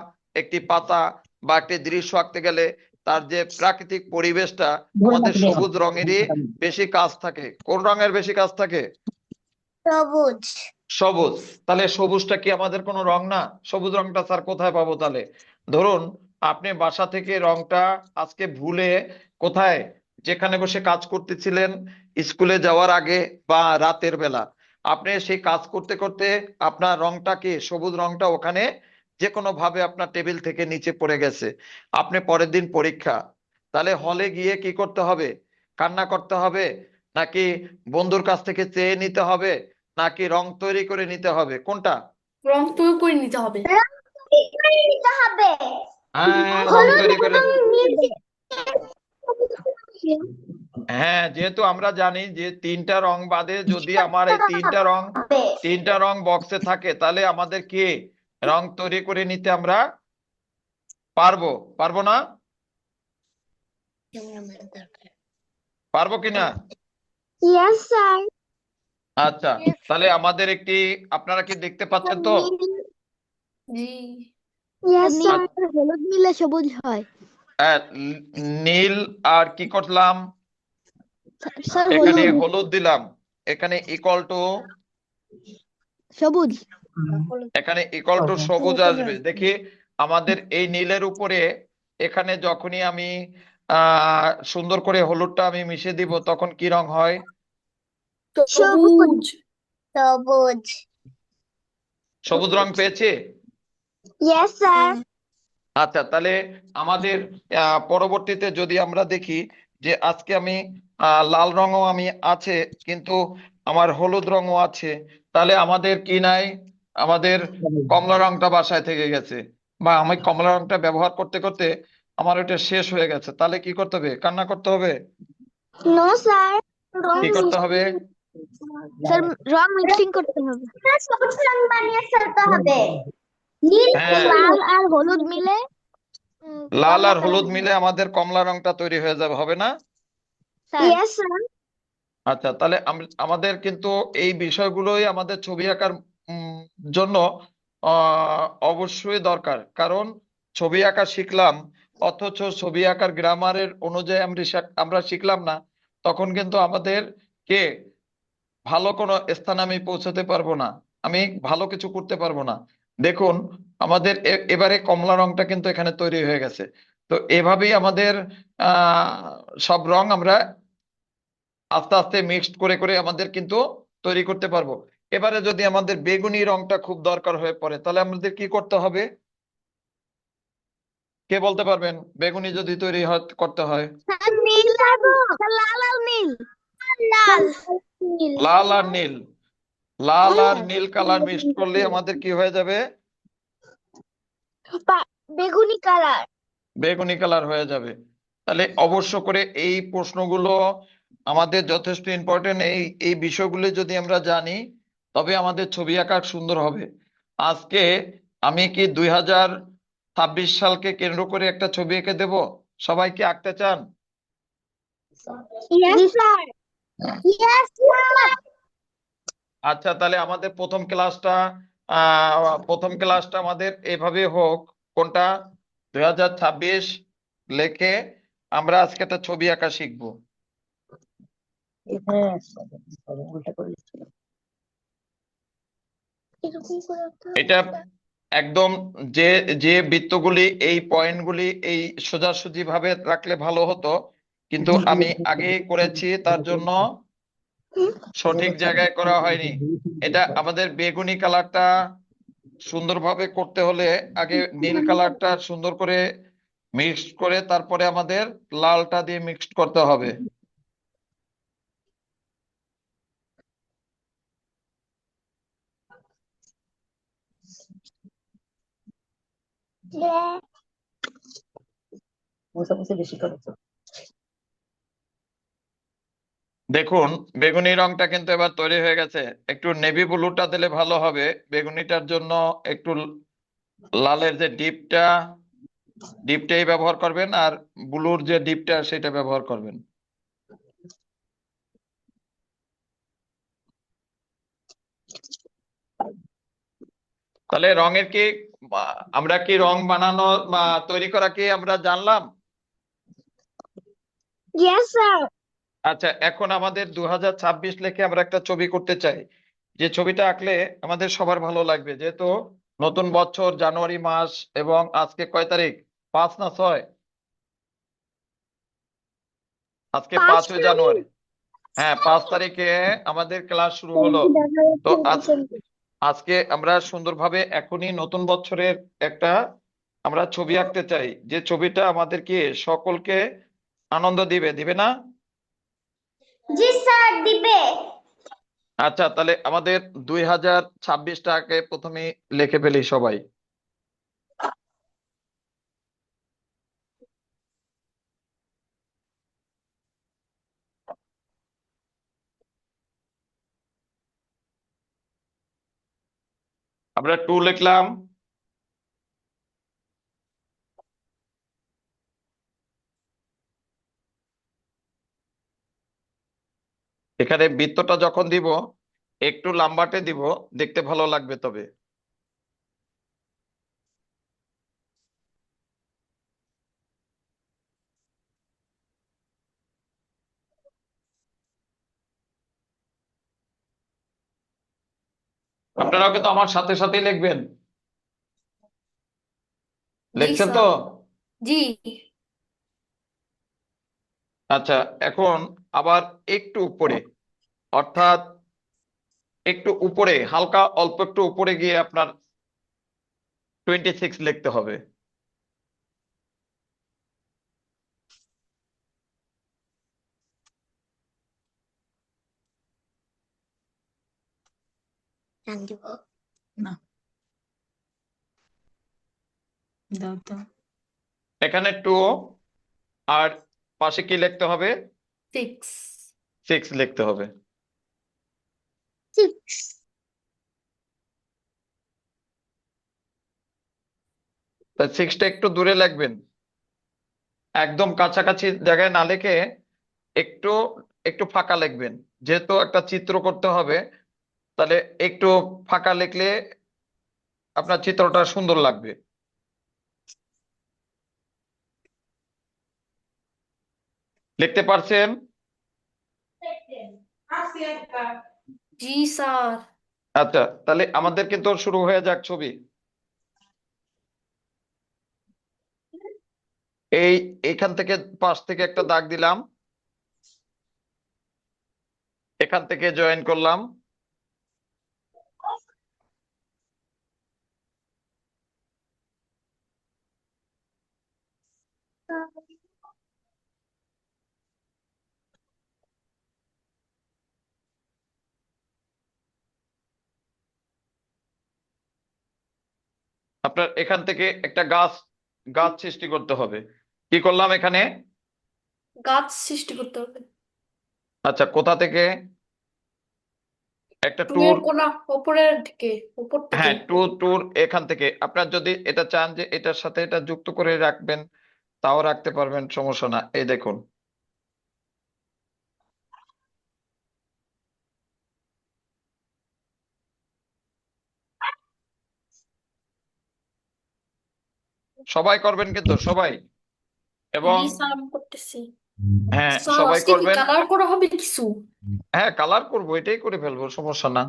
একটি পাতা বা একটি দৃশ্য আঁকতে গেলে তার যে প্রাকৃতিক পরিবেশটা, আমাদের সবুজ রঙেরই বেশি কাজ থাকে। কোন রঙের বেশি কাজ থাকে? সবুজ। সবুজ। তাহলে সবুজটা কি আমাদের কোনো রং না? সবুজ রংটা স্যার কোথায় পাবো? তাহলে ধরুন আপনি বাসা থেকে রংটা আজকে ভুলে কোথায়, যেখানে বসে কাজ করতেছিলেন স্কুলে যাওয়ার আগে বা রাতের বেলা, আপনি সেই কাজ করতে করতে আপনার রংটা কি, সবুজ রংটা ওখানে যে কোনো ভাবে আপনার টেবিল থেকে নিচে পড়ে গেছে। আপনি পরের দিন পরীক্ষা, তাহলে হলে গিয়ে কি করতে হবে? কান্না করতে হবে, নাকি বন্ধুর কাছ থেকে চেয়ে নিতে হবে, নাকি রং তৈরি করে নিতে হবে? কোনটা? রং তৈরি করে নিতে হবে। হ্যাঁ, রং তৈরি করে। হ্যাঁ, যেহেতু আমরা জানি যে তিনটা রং বাদে যদি আমার এই তিনটা রং বক্সে থাকে, তাহলে আমাদের কি রং তৈরি করে নিতে আমরা পারবো পারবো না? পারবো কিনা? Yes, sir. আচ্ছা, তাহলে আমাদের আপনারা কি দেখতে পাচ্ছেন তো? জি Yes, sir. হলুদ মিলে সবুজ হয়। হ্যাঁ, নীল আর কি করলাম, স্যার এখানে হলুদ হলুদ দিলাম, এখানে ইকুয়াল টু সবুজ। সবুজ আসবে। দেখি আমাদের এই নীলের উপরে এখানে যখনই আমি সুন্দর করে হলুদটা আমি মিশিয়ে দিব, তখন কি রং হয়? সবুজ সবুজ। সবুজ রং পেয়েছি। Yes, sir. আচ্ছা, তাহলে আমাদের পরবর্তীতে যদি আমরা দেখি যে আজকে আমি লাল রঙও আমি আছে, কিন্তু আমার হলুদ রঙও আছে, তাহলে আমাদের কি নাই? আমাদের কমলা রংটা বাসায় থেকে গেছে, বা আমি কমলা রংটা ব্যবহার করতে করতে আমার ওটা শেষ হয়ে গেছে। তাহলে কি করতে হবে? কান্না করতে হবে? No, sir. কি করতে হবে? স্যার রং মিক্সিং করতে হবে। সবুজ রং বানিয়ে ফেলতে হবে। নীল, হ্যাঁ, লাল আর হলুদ মিলে লাল আর হলুদ মিলে আমাদের কমলা রংটা তৈরি হয়ে যাবে, হবে না? Sir Yes, sir. আচ্ছা, তাহলে আমাদের কিন্তু এই বিষয়গুলোই আমাদের ছবি আঁকার জন্য অবশ্যই দরকার। কারণ ছবি আঁকা শিখলাম, অথচ ছবি আঁকার গ্রামারের অনুযায়ী আমরা শিখলাম না, তখন কিন্তু আমাদের কে ভালো কোনো স্থানে আমি পৌঁছাতে পারবো না, আমি ভালো কিছু করতে পারবো না। দেখুন, আমাদের এবারে কমলা রংটা কিন্তু এখানে তৈরি হয়ে গেছে। তো এভাবেই আমাদের সব রং আমরা আস্তে আস্তে মিক্সড করে করে আমাদের কিন্তু তৈরি করতে পারবো। এবারে যদি আমাদের বেগুনি রংটা খুব দরকার হয়ে পড়ে, তাহলে আমাদের কি করতে হবে? কে বলতে পারবেন? বেগুনি যদি করতে হয়, স্যার নীল আর লাল আর নীল। লাল। লাল আর নীল, লাল আর নীল কালার মিক্সড করলে আমাদের কি হয়ে যাবে? বেগুনি কালার। বেগুনি কালার হয়ে যাবে। তাহলে অবশ্য করে এই প্রশ্নগুলো আমাদের যথেষ্ট ইম্পর্টেন্ট। এই বিষয়গুলো যদি আমরা জানি, তবে আমাদের ছবি আঁকা সুন্দর হবে। আজকে আমি কি 2026 সালকে কেন্দ্র করে একটা ছবি এঁকে দেব? সবাই কি আঁকতে চান? Yes, sir. Yes, sir. আচ্ছা, তাহলে আমাদের প্রথম ক্লাসটা আমাদের এভাবে হোক। কোনটা? 2026 লেখে আমরা আজকে একটা ছবি আঁকা শিখবো। এটা একদম যে যে বৃত্তগুলি, এই পয়েন্টগুলি এই সোজাসুজি ভাবে রাখলে ভালো হতো, কিন্তু আমি আগে করেছি, তার জন্য সঠিক জায়গায় করা হয়নি। এটা আমাদের বেগুনি কালারটা সুন্দরভাবে করতে হলে আগে নীল কালারটা সুন্দর করে মিক্সড করে তারপরে আমাদের লালটা দিয়ে মিক্সড করতে হবে। দেখুন, বেগুনি রংটা কিন্তু এবার তৈরি হয়ে গেছে। একটু নেভি ব্লুটা দিলে ভালো হবে। বেগুনিটার জন্য একটু লালের যে ডিপটাই ব্যবহার করবেন, আর ব্লুর যে ডিপটা সেটা ব্যবহার করবেন। তাহলে রঙের কি আমরা কি রং বানানো বা তৈরি করা কি আমরা জানলাম? Yes, sir. আচ্ছা, এখন আমাদের 2026 লেখে আমরা একটা ছবি করতে চাই। যে ছবিটা আঁকলে আমাদের সবার ভালো লাগবে, যেহেতু নতুন বছর, জানুয়ারি মাস, এবং আজকে কয় তারিখ? 5 না 6? আজকে 5ই জানুয়ারি। হ্যাঁ, 5 তারিখে আমাদের ক্লাস শুরু হলো। তো আজকে আমরা সুন্দরভাবে এখনই নতুন বছরের একটা আমরা ছবি আঁকতে চাই, যে ছবিটা আমাদেরকে সকলকে আনন্দ দিবে না? জি স্যার, দিবে। আচ্ছা, তাহলে আমাদের 2026টাকে প্রথমে লিখে ফেলি সবাই। আমরা 2 লিখলাম। এখানে বৃত্তটা যখন দিব একটু লম্বাটে দিব, দেখতে ভালো লাগবে তবে। আপনারাও কিন্তু আমার সাথে সাথেই লিখবেন। জি লিখছেন স্যার। তো? জি। আচ্ছা, এখন আবার একটু উপরে, অর্থাৎ একটু উপরে, হালকা অল্প একটু উপরে গিয়ে আপনার 26 লিখতে হবে। না দাও তো। এখানে 2 আর পাশে কি লিখতে হবে? 6। 6 লিখতে হবে। 6 তা 6টা একটু দূরে লিখবেন, একদম কাছাকাছি জায়গায় না লিখে একটু একটু ফাঁকা লিখবেন, যেহেতু একটা চিত্র করতে হবে, তাহলে একটু ফাঁকা লিখলে আপনার চিত্রটা সুন্দর লাগবে। লিখতে পারছেন? জি স্যার। আচ্ছা, তাহলে আমাদের কিন্তু শুরু হয়ে যাক ছবি। এইখান থেকে পাশ থেকে একটা দাগ দিলাম, এখান থেকে জয়েন করলাম। আপনার এখান থেকে একটা গাছ গাছ সৃষ্টি করতে হবে। কি করলাম এখানে? গাছ সৃষ্টি করতে হবে। আচ্ছা, কোথা থেকে? একটা 2 ট্যুর। এর কোনা উপরের দিকে, উপর থেকে। হ্যাঁ, ট্যুর এখান থেকে। আপনার যদি এটা চান যে এটার সাথে এটা যুক্ত করে রাখবেন, তাও রাখতে পারবেন, সমস্যা না। এই দেখুন, সবাই করবেন কিন্তু, সবাই। এবং জি স্যার, আমি করতেছি। হ্যাঁ, স্যার সবাই আজকে কি করবেন। কালার করা হবে কিছু? হ্যাঁ, কালার করবো, এটাই করে ফেলবো, সমস্যা না।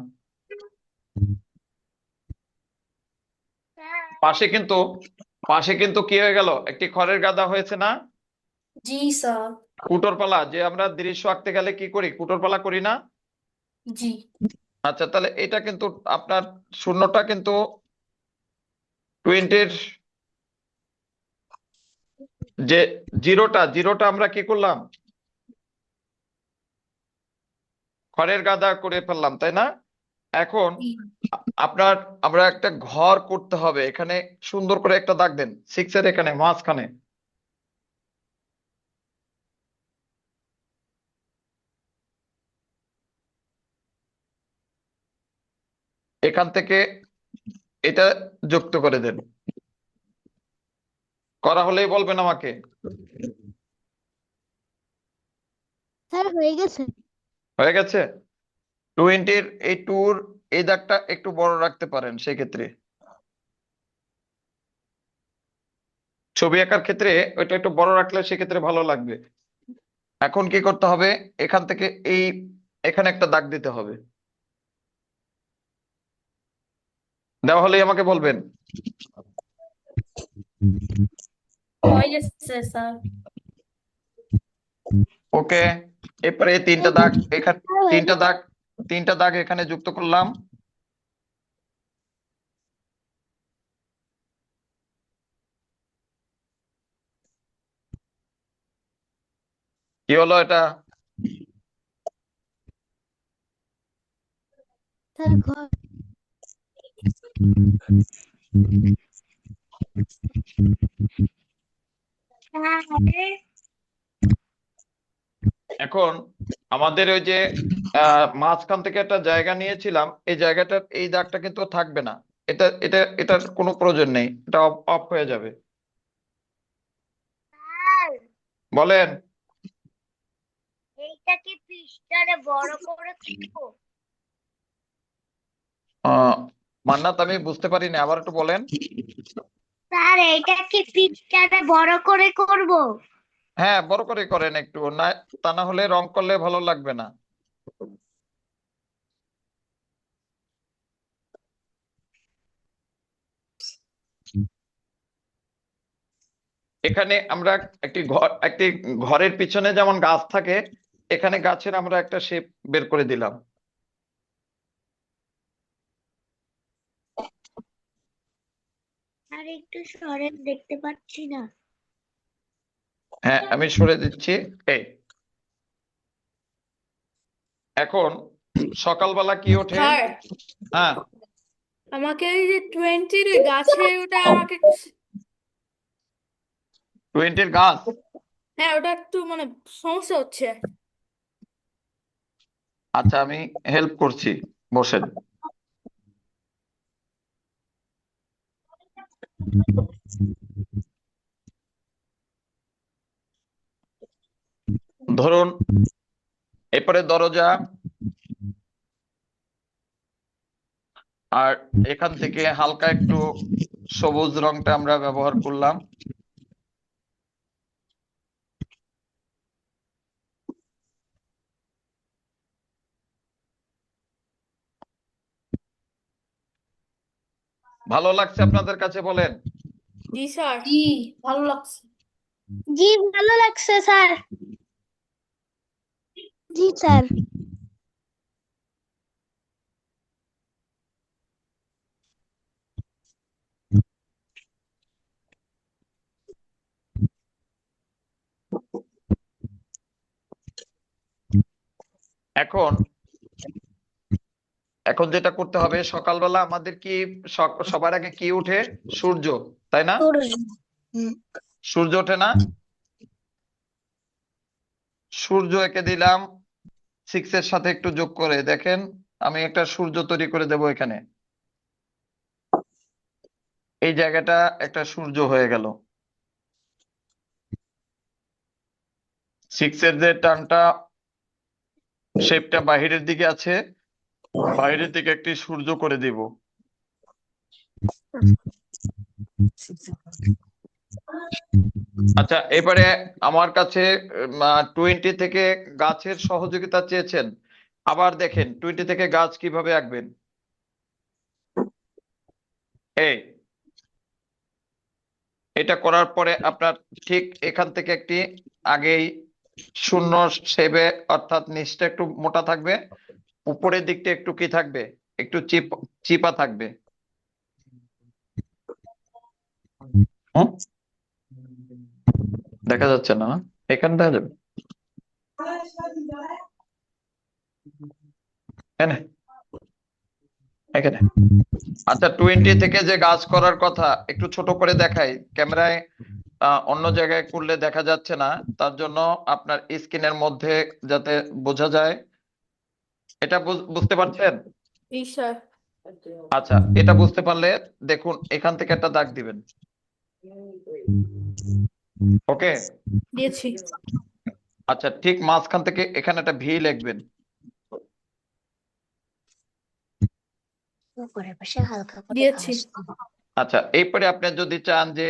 পাশে কিন্তু পাশে কিন্তু কি হয়ে গেল, একটি খড়ের গাদা হয়েছে না? জি স্যার। কুটোর পালা, যে আমরা দৃশ্য আঁকতে গেলে কি করি, কুটোর পালা করি না? জি। আচ্ছা, তাহলে এটা কিন্তু আপনার শূন্যটা কিন্তু 20-র যে জিরোটা আমরা কি করলাম, খড়ের গাদা করে ফেললাম, তাই না? এখন জি। আপনার আমরা একটা ঘর করতে হবে, এখানে সুন্দর করে একটা দাগ দেন 6-এর এখানে মাঝখানে। এখান থেকে এটা যুক্ত করে দেন। করা হলেই বলবেন আমাকে। স্যার হয়ে গেছে। হয়ে গেছে? 20-র এই ট্যুর, এই দাগটা একটু বড় রাখতে পারেন সেক্ষেত্রে। ছবি আঁকার ক্ষেত্রে ওইটা একটু বড় রাখলে সেক্ষেত্রে ভালো লাগবে। এখন কি করতে হবে, এখান থেকে এখানে একটা দাগ দিতে হবে। দেওয়া হলেই আমাকে বলবেন। হয়ে গেছে স্যার। ওকে, এরপরে এই তিনটা দাগ এখানে, তিনটা দাগ এখানে যুক্ত করলাম। কি হলো এটা? স্যার ঘর। এখন আমাদের ওই যে মাঝখান থেকে একটা জায়গা নিয়েছিলাম, এই জায়গাটার এই দাগটা কিন্তু থাকবে না, এটার কোনো প্রয়োজন নেই, এটা অফ হয়ে যাবে। স্যার বলেন। এইটাকে পৃষ্ঠাটা বড় করে করব? মান্নাত, আমি বুঝতে পারিনি, আবার একটু বলেন। স্যার এইটাকে পৃষ্ঠাটা বড় করে করব? হ্যাঁ, বড় করে করেন একটু, না তা না হলে রং করলে ভালো লাগবে না। এখানে আমরা একটি ঘরের পিছনে যেমন গাছ থাকে, এখানে গাছের আমরা একটা শেপ বের করে দিলাম। আর একটু সরেন, দেখতে পাচ্ছি না। হ্যাঁ, আমি সরে দিচ্ছি। এই এখন সকালবেলা কি ওঠে? স্যার হ্যাঁ, আমাকে ওই যে 20 গাছে ওটা আমাকে 20 গাছ। হ্যাঁ ওটা একটু মানে সমস্যা হচ্ছে। আচ্ছা, আমি হেল্প করছি, বসেন। ধরুন এরপরে দরজা, আর এখান থেকে হালকা একটু সবুজ রংটা আমরা ব্যবহার করলাম। ভালো লাগছে আপনাদের কাছে, বলেন? জি স্যার, জি ভালো লাগছে। জি ভালো লাগছে স্যার। জি স্যার। এখন এখন যেটা করতে হবে, সকালবেলা আমাদের কি সবার আগে কি উঠে? সূর্য, তাই না? সূর্য ওঠে না? সূর্য এঁকে দিলাম 6 এর সাথে একটু যোগ করে দেখেন, আমি একটা সূর্য তৈরি করে দেব এখানে। এই জায়গাটা একটা সূর্য হয়ে গেল। 6 এর যে টানটা, শেপটা বাহিরের দিকে আছে, বাইরের দিকে একটি সূর্য করে দিব। আচ্ছা, এবারে আমার কাছে 20 থেকে গাছের সহযোগিতা চেয়েছেন। আবার দেখেন 20 থেকে গাছ কিভাবে আঁকবেন। এই এটা করার পরে আপনার ঠিক এখান থেকে একটি আগেই শূন্য শেপে, অর্থাৎ নিচটা একটু মোটা থাকবে, উপরের দিকটা একটু কি থাকবে, একটু চিপা থাকবে। হুম? দেখা যাচ্ছে না? এখানে দেখা যাবে। এখানে এখানে আচ্ছা, 20 থেকে যে গাছ করার কথা, একটু ছোট করে দেখাই ক্যামেরায়, অন্য জায়গায় করলে দেখা যাচ্ছে না, তার জন্য আপনার স্ক্রিনের মধ্যে যাতে বোঝা যায়। এটা বুঝতে পারছেন? জি স্যার। আচ্ছা, এটা বুঝতে পারলে দেখুন এখান থেকে একটা দাগ দিবেন। ওকে। দিয়েছি। আচ্ছা, ঠিক মাঝখান থেকে এখানে একটা ভি লিখবেন। দিয়েছি। আচ্ছা, এরপরে আপনি যদি চান যে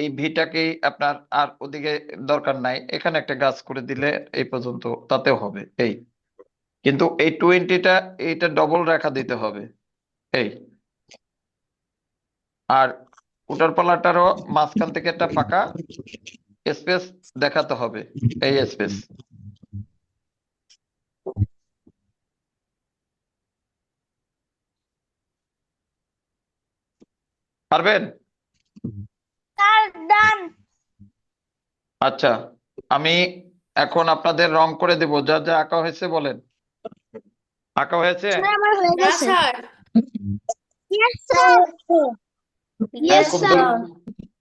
এই ভিটাকেই আপনার আর ওদিকে দরকার নাই, এখানে একটা গাছ করে দিলে এই পর্যন্ত তাতেও হবে। এই কিন্তু এই 20টা, এইটা ডবল রেখা দিতে হবে। এই আর ওটার পাল্লাটারও মাঝখান থেকে একটা ফাঁকা স্পেস দেখাতে হবে, এই স্পেস। পারবেন? স্যার ডান। আচ্ছা, আমি এখন আপনাদের রং করে দেব, যা যা আঁকা হয়েছে বলেন। আঁকা হয়েছে? স্যার আমার হয়ে না গেছে। স্যার। Yes sir. হ্যাঁ, ইয়েস খুব স্যার।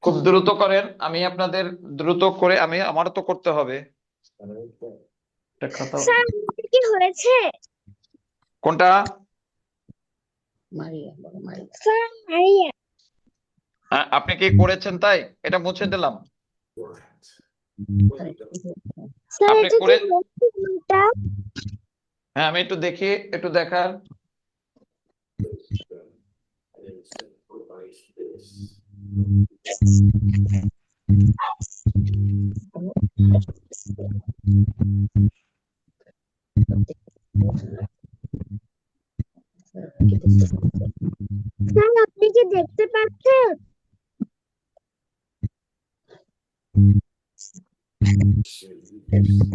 খুব দ্রুত করেন, আমি আপনাদের দ্রুত করে, আমারও তো করতে হবে। একটা খাতা। স্যার কি হয়েছে? কোনটা? স্যার মারিয়া। হ্যাঁ, আপনি কি করেছেন তাই? এটা মুছে দিলাম। স্যার আপনি এটা কি করে হচ্ছে কোনটা? হ্যাঁ, আমি একটু দেখি, একটু দেখার। স্যার আপনি কি দেখতে পাচ্ছেন?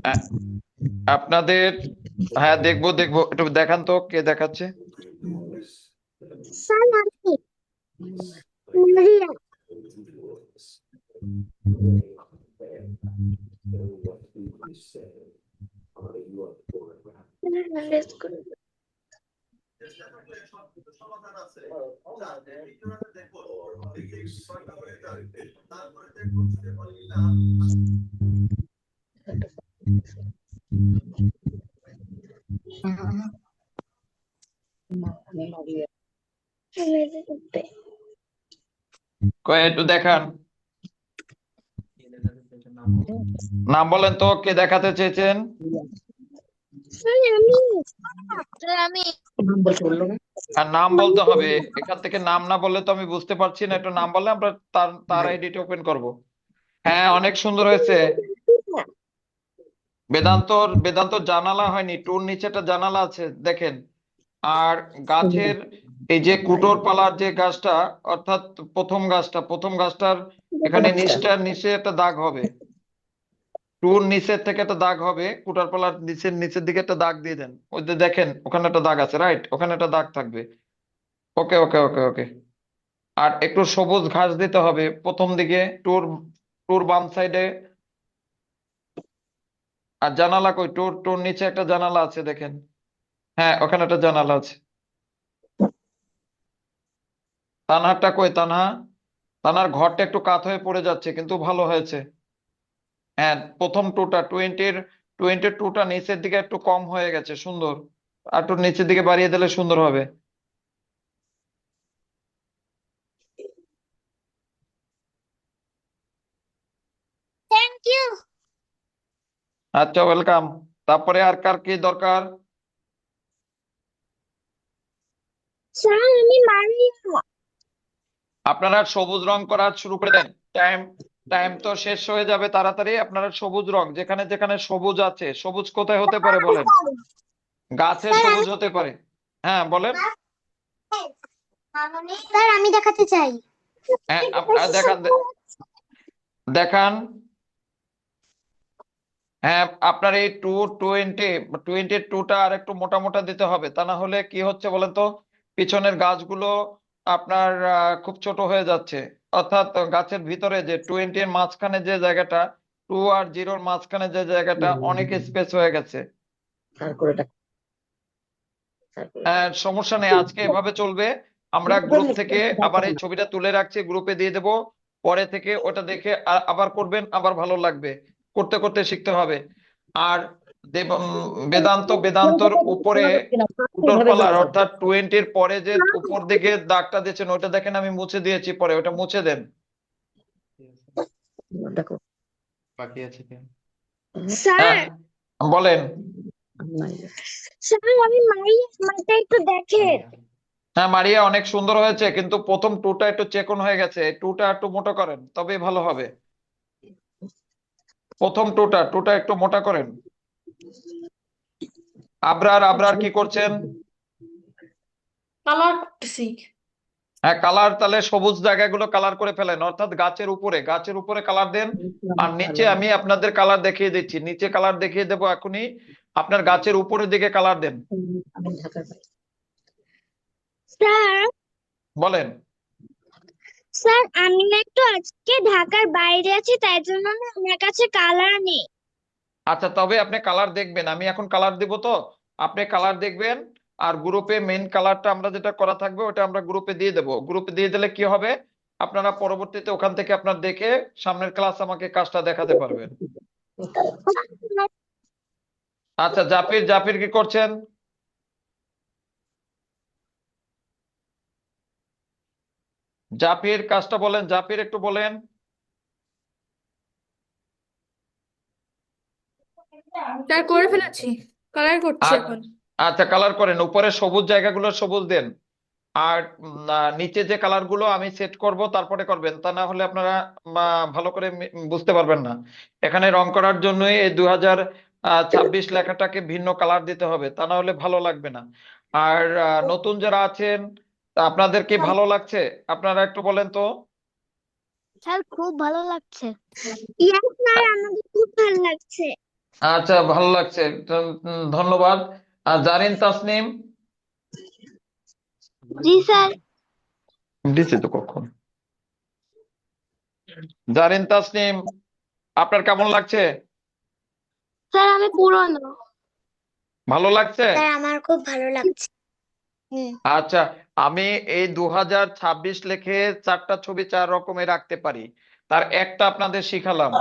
হ্যাঁ, আপনাদের হ্যাঁ, দেখবো দেখবো, একটু দেখান তো কে দেখাচ্ছে। স্যার আমি মারিয়া। একটু দেখান, নাম বলেন তো কে দেখাতে চেয়েছেন। স্যার আমি। আর নাম বলতে হবে, এখান থেকে নাম না বললে তো আমি বুঝতে পারছি না। একটু নাম বললে আমরা তার তার আইডিটা ওপেন করব। হ্যাঁ, অনেক সুন্দর হয়েছে। বেদান্তর জানালা হয়নি, টুর নিচে একটা জানালা আছে দেখেন। আর গাছের এই যে কুটোর পালার যে গাছটা, অর্থাৎ প্রথম গাছটার এখানে নিচে একটা দাগ হবে। টুর নিচের থেকে একটা দাগ হবে, কুটার পালার নিচের দিকে একটা দাগ দিয়ে দেন। ওই যে দেখেন ওখানে একটা দাগ আছে, রাইট, ওখানে একটা দাগ থাকবে। ওকে ওকে ওকে ওকে। আর একটু সবুজ ঘাস দিতে হবে প্রথম দিকে, টুর টুর বাম সাইডে। আর জানালা কই, টুর টুর নিচে একটা জানালা আছে দেখেন। হ্যাঁ, ওখানে একটা জানালা আছে। তানহারটা কই, তানহার ঘরটা একটু কাত হয়ে পড়ে যাচ্ছে, কিন্তু ভালো হয়েছে। হ্যাঁ, প্রথম টুটা টোয়েন্টি টুটা নিচের দিকে একটু কম হয়ে গেছে, সুন্দর। আর একটু নিচের দিকে বাড়িয়ে দিলে সুন্দর হবে। Thank you. আচ্ছা, ওয়েলকাম। তারপরে আর কার কি দরকার? স্যার আমি মারিয়া। আপনারা সবুজ রং করা শুরু করে দেন। টাইম টাইম তো শেষ হয়ে যাবে তাড়াতাড়ি। আপনারা সবুজ রং, যেখানে যেখানে সবুজ আছে, সবুজ কোথায় হতে পারে বলেন? গাছে স্যার সবুজ হতে পারে। হ্যাঁ বলেন। স্যার আমি দেখাতে চাই। হ্যাঁ, আপনারা দেখান দেখান। হ্যাঁ, আপনার এই টোয়েন্টি টুটা আর একটু মোটা মোটা দিতে হবে, তা না হলে কি হচ্ছে বলেন তো, পিছনের গাছগুলো আপনার খুব ছোট হয়ে যাচ্ছে। অর্থাৎ গাছের ভিতরে যে টোয়েন্টির মাঝখানে যে জায়গাটা, টু আর জিরোর মাঝখানে যে জায়গাটা, অনেক স্পেস হয়ে গেছে। সমস্যা নেই, আজকে এভাবে চলবে। আমরা গ্রুপ থেকে আবার এই ছবিটা তুলে রাখছি, গ্রুপে দিয়ে দেব। পরে থেকে ওটা দেখে আবার করবেন, আবার ভালো লাগবে। করতে করতে শিখতে হবে। আর বেদান্তর উপরে কুটোর পালার, অর্থাৎ টোয়েন্টির পরে যে উপর দিকে দাগটা দিয়েছেন ওটা দেখেন আমি মুছে দিয়েছি, পরে ওটা মুছে দেন। বাকি আছে কি? স্যার হ্যাঁ বলেন। স্যার আমি মারিয়া, আমারটা একটু দেখেন। হ্যাঁ মারিয়া, অনেক সুন্দর হয়েছে, কিন্তু প্রথম টুটা একটু চেকন হয়ে গেছে। টুটা একটু মোটা করেন, তবেই ভালো হবে। প্রথম টুটা একটু মোটা করেন। আবরার কি করছেন? কালার করতেছি। হ্যাঁ, কালার তাহলে সবুজ জায়গাগুলো কালার করে ফেলেন, অর্থাৎ গাছের উপরে কালার দেন। আর নিচে আমি আপনাদের কালার দেখিয়ে দিচ্ছি, নিচে কালার দেখিয়ে দেবো এখনই। আপনার গাছের উপরের দিকে কালার দেন। স্যার বলেন। স্যার আমি না একটু আজকে ঢাকার বাইরে আছি, তাই জন্য না আমার কাছে কালার নেই। আচ্ছা, তবে আপনি কালার দেখবেন, আমি এখন কালার দিব তো, আপনি কালার দেখবেন। আর গ্রুপে মেন কালারটা আমরা যেটা করা থাকবে ওটা আমরা গ্রুপে দিয়ে দেবো। গ্রুপে দিয়ে দিলে কি হবে, আপনারা পরবর্তীতে ওখান থেকে আপনার দেখে সামনের ক্লাস আমাকে কাজটা দেখাতে পারবেন। আচ্ছা, জাপির কি করছেন? জাফির কাজটা বলেন, জাফির একটু বলেন। স্যার করে ফেলেছি, কালার করছি আর এখন। আচ্ছা, কালার করেন, উপরে সবুজ জায়গাগুলো সবুজ দেন। আর নিচে যে কালার গুলো আমি সেট করব তারপরে করবেন, তা না হলে আপনারা ভালো করে বুঝতে পারবেন না। এখানে রং করার জন্যই এই 2026 লেখাটাকে ভিন্ন কালার দিতে হবে, তা না হলে ভালো লাগবে না। আর নতুন যারা আছেন, তা আপনাদের কি ভালো লাগছে? আপনারা একটু বলেন তো। স্যার খুব ভালো লাগছে। ইয়াস স্যার, আমাদের খুব ভালো লাগছে। আচ্ছা, ভালো লাগছে, ধন্যবাদ। আর জারিন তাসনিম? জি স্যার। দিছি তো কখন। জারিন তাসনিম, আপনার কেমন লাগছে? স্যার আমি পুরনো। ভালো লাগছে? স্যার আমার খুব ভালো লাগছে। আচ্ছা, আমি এই 2026 লিখে 4টা ছবি 4 রকমের রাখতে পারি, তার একটা আপনাদের শিখালাম।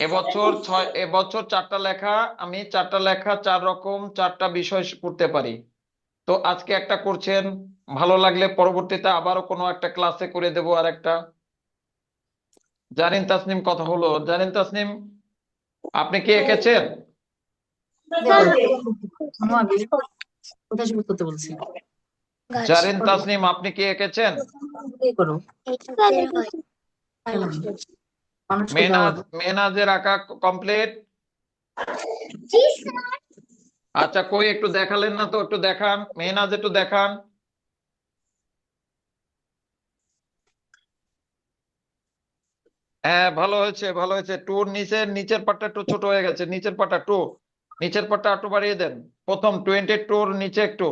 এবছর 4টা লেখা, আমি 4টা লেখা 4 রকম 4টা বিষয় করতে পারি। তো আজকে একটা করছেন, ভালো লাগলে পরবর্তীতে আবারও কোনো একটা ক্লাসে করে দেবো আর একটা। জারিন তাসনিম কথা হলো, জারিন তাসনিম আপনি কি এঁকেছেন? কোথায় শুরু করতে বলছি? জারিন তাসনিম আপনি কি এঁকেছেন? করো। মেহনাজের আঁকা কমপ্লিট? জি স্যার। আচ্ছা, কই একটু দেখালেন না তো, একটু দেখান মেহনাজ, একটু দেখান। হ্যাঁ, ভালো হয়েছে, ভালো হয়েছে। টুর নিচের পাটটা একটু ছোট হয়ে গেছে, নিচের পাটটা টু, নিচের পাটটা একটু বাড়িয়ে দেন। প্রথম 22 নিচে একটু,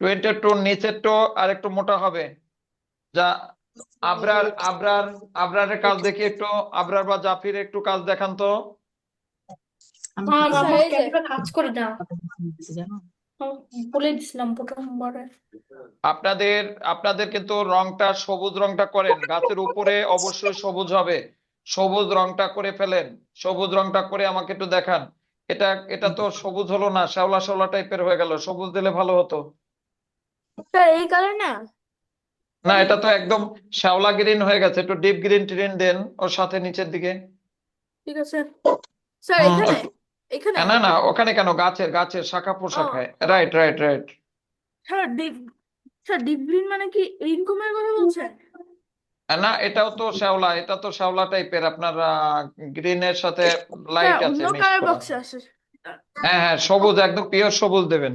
22 নিচের টো আর একটু মোটা হবে। যা আবরারের কাজ দেখি একটু, আবরার বা জাফির একটু কাজ দেখান তো। হ্যাঁ আমি স্যার, এই যে কাজ করি না, জানো বলে দিছিলাম প্রথমবারে। আপনাদের আপনাদের কিন্তু রংটা সবুজ রংটা করেন, গাছের উপরে অবশ্যই সবুজ হবে, সবুজ রংটা করে ফেলেন, সবুজ রংটা করে আমাকে একটু দেখান। এটা এটা তো সবুজ হলো না, শ্যাওলা শ্যাওলা টাইপের হয়ে গেল, সবুজ দিলে ভালো হতো। স্যার এই কালার না। না, এটা তো একদম শ্যাওলা গ্রিন হয়ে গেছে, একটু ডিপ গ্রিন ট্রিন দেন ওর সাথে নিচের দিকে। ঠিক আছে স্যার, হুম, এখানে এখানে। না না, ওখানে কেন, গাছের গাছের শাখা ও প্রশাখায়, right right right. Sir, deep, sir deep green মানে কি ইনকমের কথা বলছেন? না, এটাও তো শ্যাওলা, এটা তো শ্যাওলা টাইপের, আপনার গ্রিনের সাথে স্যার লাইট আছে অন্য মিক্সড কালার করা। বক্সে আছে। হ্যাঁ হ্যাঁ, সবুজ, একদম পিওর সবুজ দেবেন।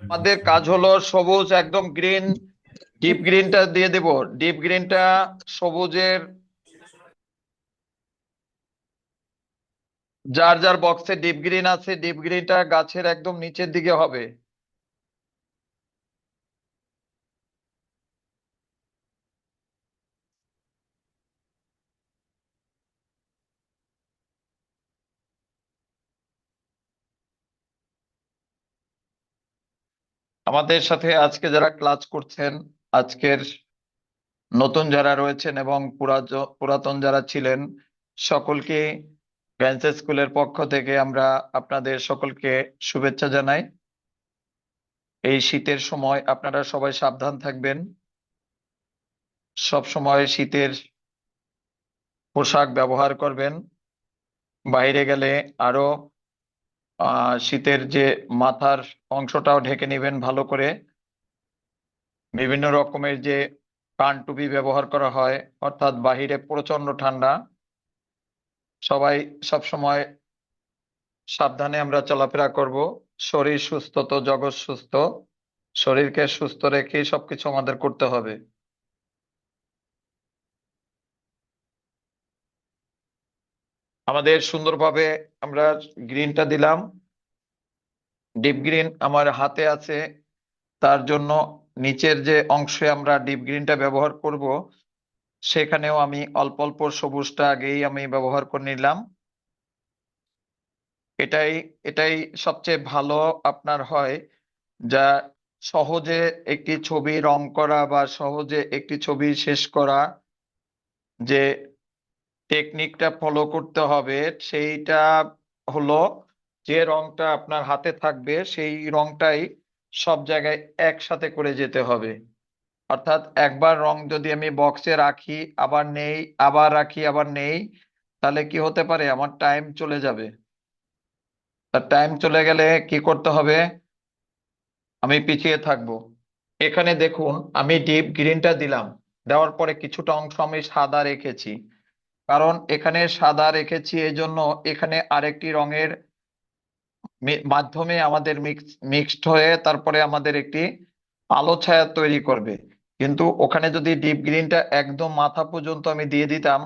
আমাদের কাজ হলো সবুজ, একদম গ্রিন, ডিপ গ্রিনটা দিয়ে দেব, ডিপ গ্রিনটা সবুজের, যার যার বক্সে ডিপ গ্রিন আছে ডিপ গ্রিনটা গাছের একদম নিচের দিকে হবে। আমাদের সাথে আজকে যারা ক্লাস করছেন, আজকের নতুন যারা রয়েছেন এবং পুরাতন যারা ছিলেন, সকলকে ফ্রেন্ডস স্কুলের পক্ষ থেকে আমরা আপনাদের সকলকে শুভেচ্ছা জানাই। এই শীতের সময় আপনারা সবাই সাবধান থাকবেন, সব সময় শীতের পোশাক ব্যবহার করবেন, বাইরে গেলে আরো শীতের যে মাথার অংশটাও ঢেকে নেবেন ভালো করে। বিভিন্ন রকমের যে কান টুপি ব্যবহার করা হয়, অর্থাৎ বাহিরে প্রচন্ড ঠান্ডা, সবাই সব সময় সাবধানে আমরা চলাফেরা করব। শরীর সুস্থ তো জগৎ সুস্থ, শরীরকে সুস্থ রেখেই সবকিছু আমাদের করতে হবে। আমাদের সুন্দরভাবে আমরা গ্রিনটা দিলাম, ডিপ গ্রিন আমার হাতে আছে, তার জন্য নিচের যে অংশে আমরা ডিপ গ্রিনটা ব্যবহার করব সেখানেও আমি অল্প অল্প সবুজটা আগেই আমি ব্যবহার করে নিলাম। এটাই এটাই সবচেয়ে ভালো আপনার হয়, যা সহজে একটি ছবি রং করা বা সহজে একটি ছবি শেষ করা, যে টেকনিকটা ফলো করতে হবে সেইটা হলো, যে রংটা আপনার হাতে থাকবে সেই রংটাই সব জায়গায় একসাথে করে যেতে হবে। অর্থাৎ একবার রং যদি আমি বক্সে রাখি আবার নেই, আবার রাখি আবার নেই, তাহলে কি হতে পারে, আমার টাইম চলে যাবে। তার টাইম চলে গেলে কি করতে হবে, আমি পিছিয়ে থাকবো। এখানে দেখুন আমি ডিপ গ্রিনটা দিলাম, দেওয়ার পরে কিছুটা অংশ আমি সাদা রেখেছি। কারণ এখানে সাদা রেখেছি এই জন্য এখানে আরেকটি রঙের মাধ্যমে আমাদের মিক্সড হয়ে তারপরে আমাদের একটি আলো ছায়া তৈরি করবে। কিন্তু ওখানে যদি ডিপ গ্রিনটা একদম মাথা পর্যন্ত আমি দিয়ে দিতাম,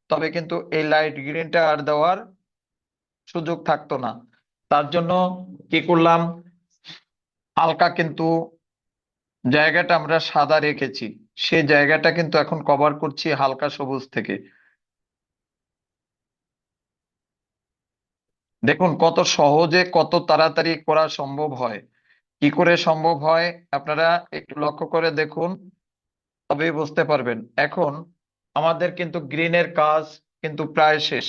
তবে কিন্তু এই লাইট গ্রিনটা আর দেওয়ার সুযোগ থাকতো না। তার জন্য কি করলাম, হালকা কিন্তু জায়গাটা আমরা সাদা রেখেছি, সেই জায়গাটা কিন্তু এখন কভার করছি হালকা সবুজ থেকে। দেখুন কত সহজে কত তাড়াতাড়ি করা সম্ভব হয়। কি করে সম্ভব হয় আপনারা একটু লক্ষ্য করে দেখুন, তবেই বুঝতে পারবেন। এখন আমাদের কিন্তু গ্রিনের কাজ কিন্তু প্রায় শেষ।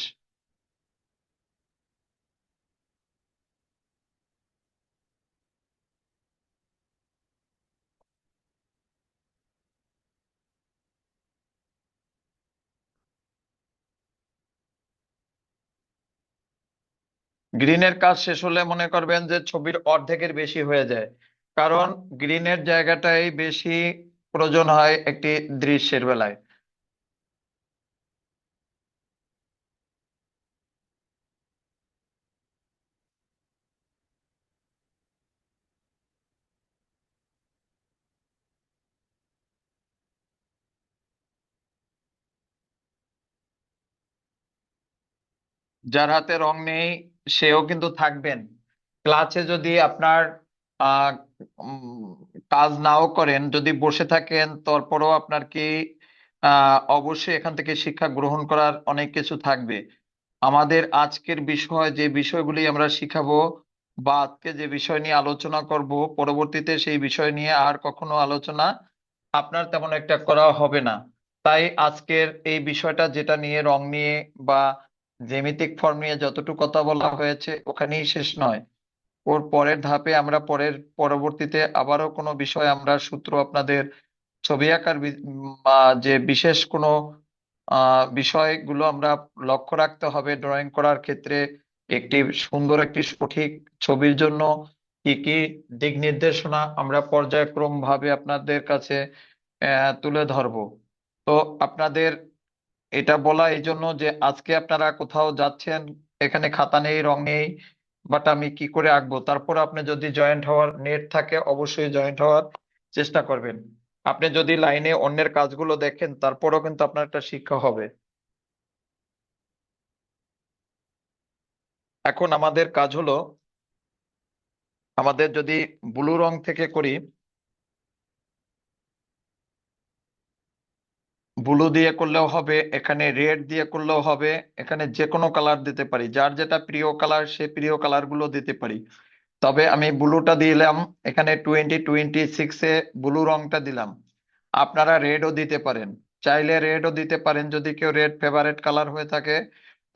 গ্রিনের কাজ শেষ হলে মনে করবেন যে ছবির অর্ধেকের বেশি হয়ে যায়, কারণ গ্রিনের জায়গাটাই বেশি প্রয়োজন হয় একটি দৃশ্যের বেলায়। যার হাতে রং নেই সেও কিন্তু থাকবেন ক্লাসে। যদি আপনার আহ কাজ নাও করেন, যদি বসে থাকেন, তারপরেও আপনার কি অবশ্যই এখান থেকে শিক্ষা গ্রহণ করার অনেক কিছু থাকবে। আমাদের আজকের বিষয়, যে বিষয়গুলি আমরা শিখাবো বা আজকে যে বিষয় নিয়ে আলোচনা করব, পরবর্তীতে সেই বিষয় নিয়ে আর কখনো আলোচনা আপনার তেমন একটা করা হবে না। তাই আজকের এই বিষয়টা, যেটা নিয়ে রং নিয়ে বা জ্যামিতিক ফর্ম নিয়ে যতটুকু কথা বলা হয়েছে, ওখানেই শেষ নয়। ওর পরের ধাপে আমরা পরবর্তীতে আবারও কোনো বিষয় আমরা সূত্র আপনাদের ছবি আঁকার বা যে বিশেষ কোনো বিষয়গুলো আমরা লক্ষ্য রাখতে হবে ড্রয়িং করার ক্ষেত্রে। একটি সুন্দর একটি সঠিক ছবির জন্য কি কি দিক নির্দেশনা আমরা পর্যায়ক্রম ভাবে আপনাদের কাছে তুলে ধরবো। তো আপনাদের এটা বলা এই জন্য যে আজকে আপনারা কোথাও যাচ্ছেন, এখানে খাতা নেই, রং নেই, বাট আমি কি করে আঁকবো। তারপর আপনি যদি জয়েন্ট হওয়ার নেট থাকে অবশ্যই জয়েন্ট হওয়ার চেষ্টা করবেন। আপনি যদি লাইনে অন্যের কাজগুলো দেখেন তারপরেও কিন্তু আপনার একটা শিক্ষা হবে। এখন আমাদের কাজ হলো, আমাদের যদি ব্লু রং থেকে করি, ব্লু দিয়ে করলেও হবে, এখানে রেড দিয়ে করলেও হবে, এখানে যে কোনো কালার দিতে পারি, যার যেটা প্রিয় কালার সে প্রিয় কালার গুলো দিতে পারি। তবে আমি ব্লুটা দিলাম এখানে 2026-এ ব্লু রংটা দিলাম। আপনারা রেডও দিতে পারেন, চাইলে রেডও দিতে পারেন। যদি কেউ রেড ফেভারিট কালার হয়ে থাকে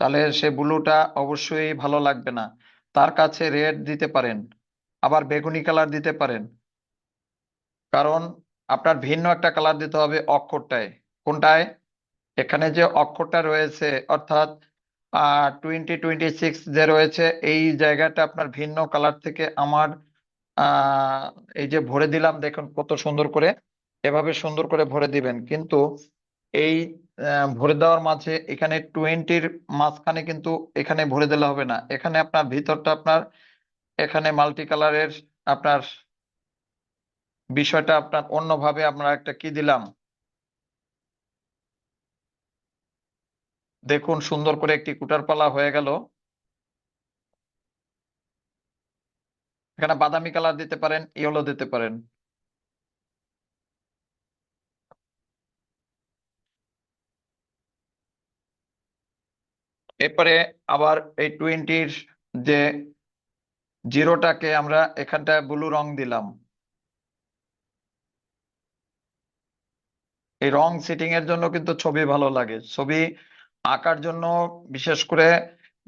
তাহলে সে ব্লুটা অবশ্যই ভালো লাগবে না, তার কাছে রেড দিতে পারেন, আবার বেগুনি কালার দিতে পারেন। কারণ আপনার ভিন্ন একটা কালার দিতে হবে অক্ষরটায়। কোনটায়, এখানে যে অক্ষরটা রয়েছে, অর্থাৎ 2026 যে রয়েছে, এই জায়গাটা আপনার ভিন্ন কালার থেকে আমার এই যে ভরে দিলাম, দেখুন কত সুন্দর করে, এভাবে সুন্দর করে ভরে দিবেন। কিন্তু এই ভরে দেওয়ার মাঝে এখানে 20-র মাঝখানে কিন্তু এখানে ভরে দিলে হবে না, এখানে আপনার ভিতরটা আপনার এখানে মাল্টি কালারের আপনার বিষয়টা আপনার অন্যভাবে আমরা একটা কি দিলাম, দেখুন সুন্দর করে একটি কুটার পালা হয়ে গেল। এখানে বাদামি কালার দিতে পারেন, ইয়েলো দিতে পারেন। এরপরে আবার এই 20-র যে জিরোটাকে আমরা এখানটায় ব্লু রং দিলাম। এই রং সেটিং এর জন্য কিন্তু ছবি ভালো লাগে। ছবি আঁকার জন্য বিশেষ করে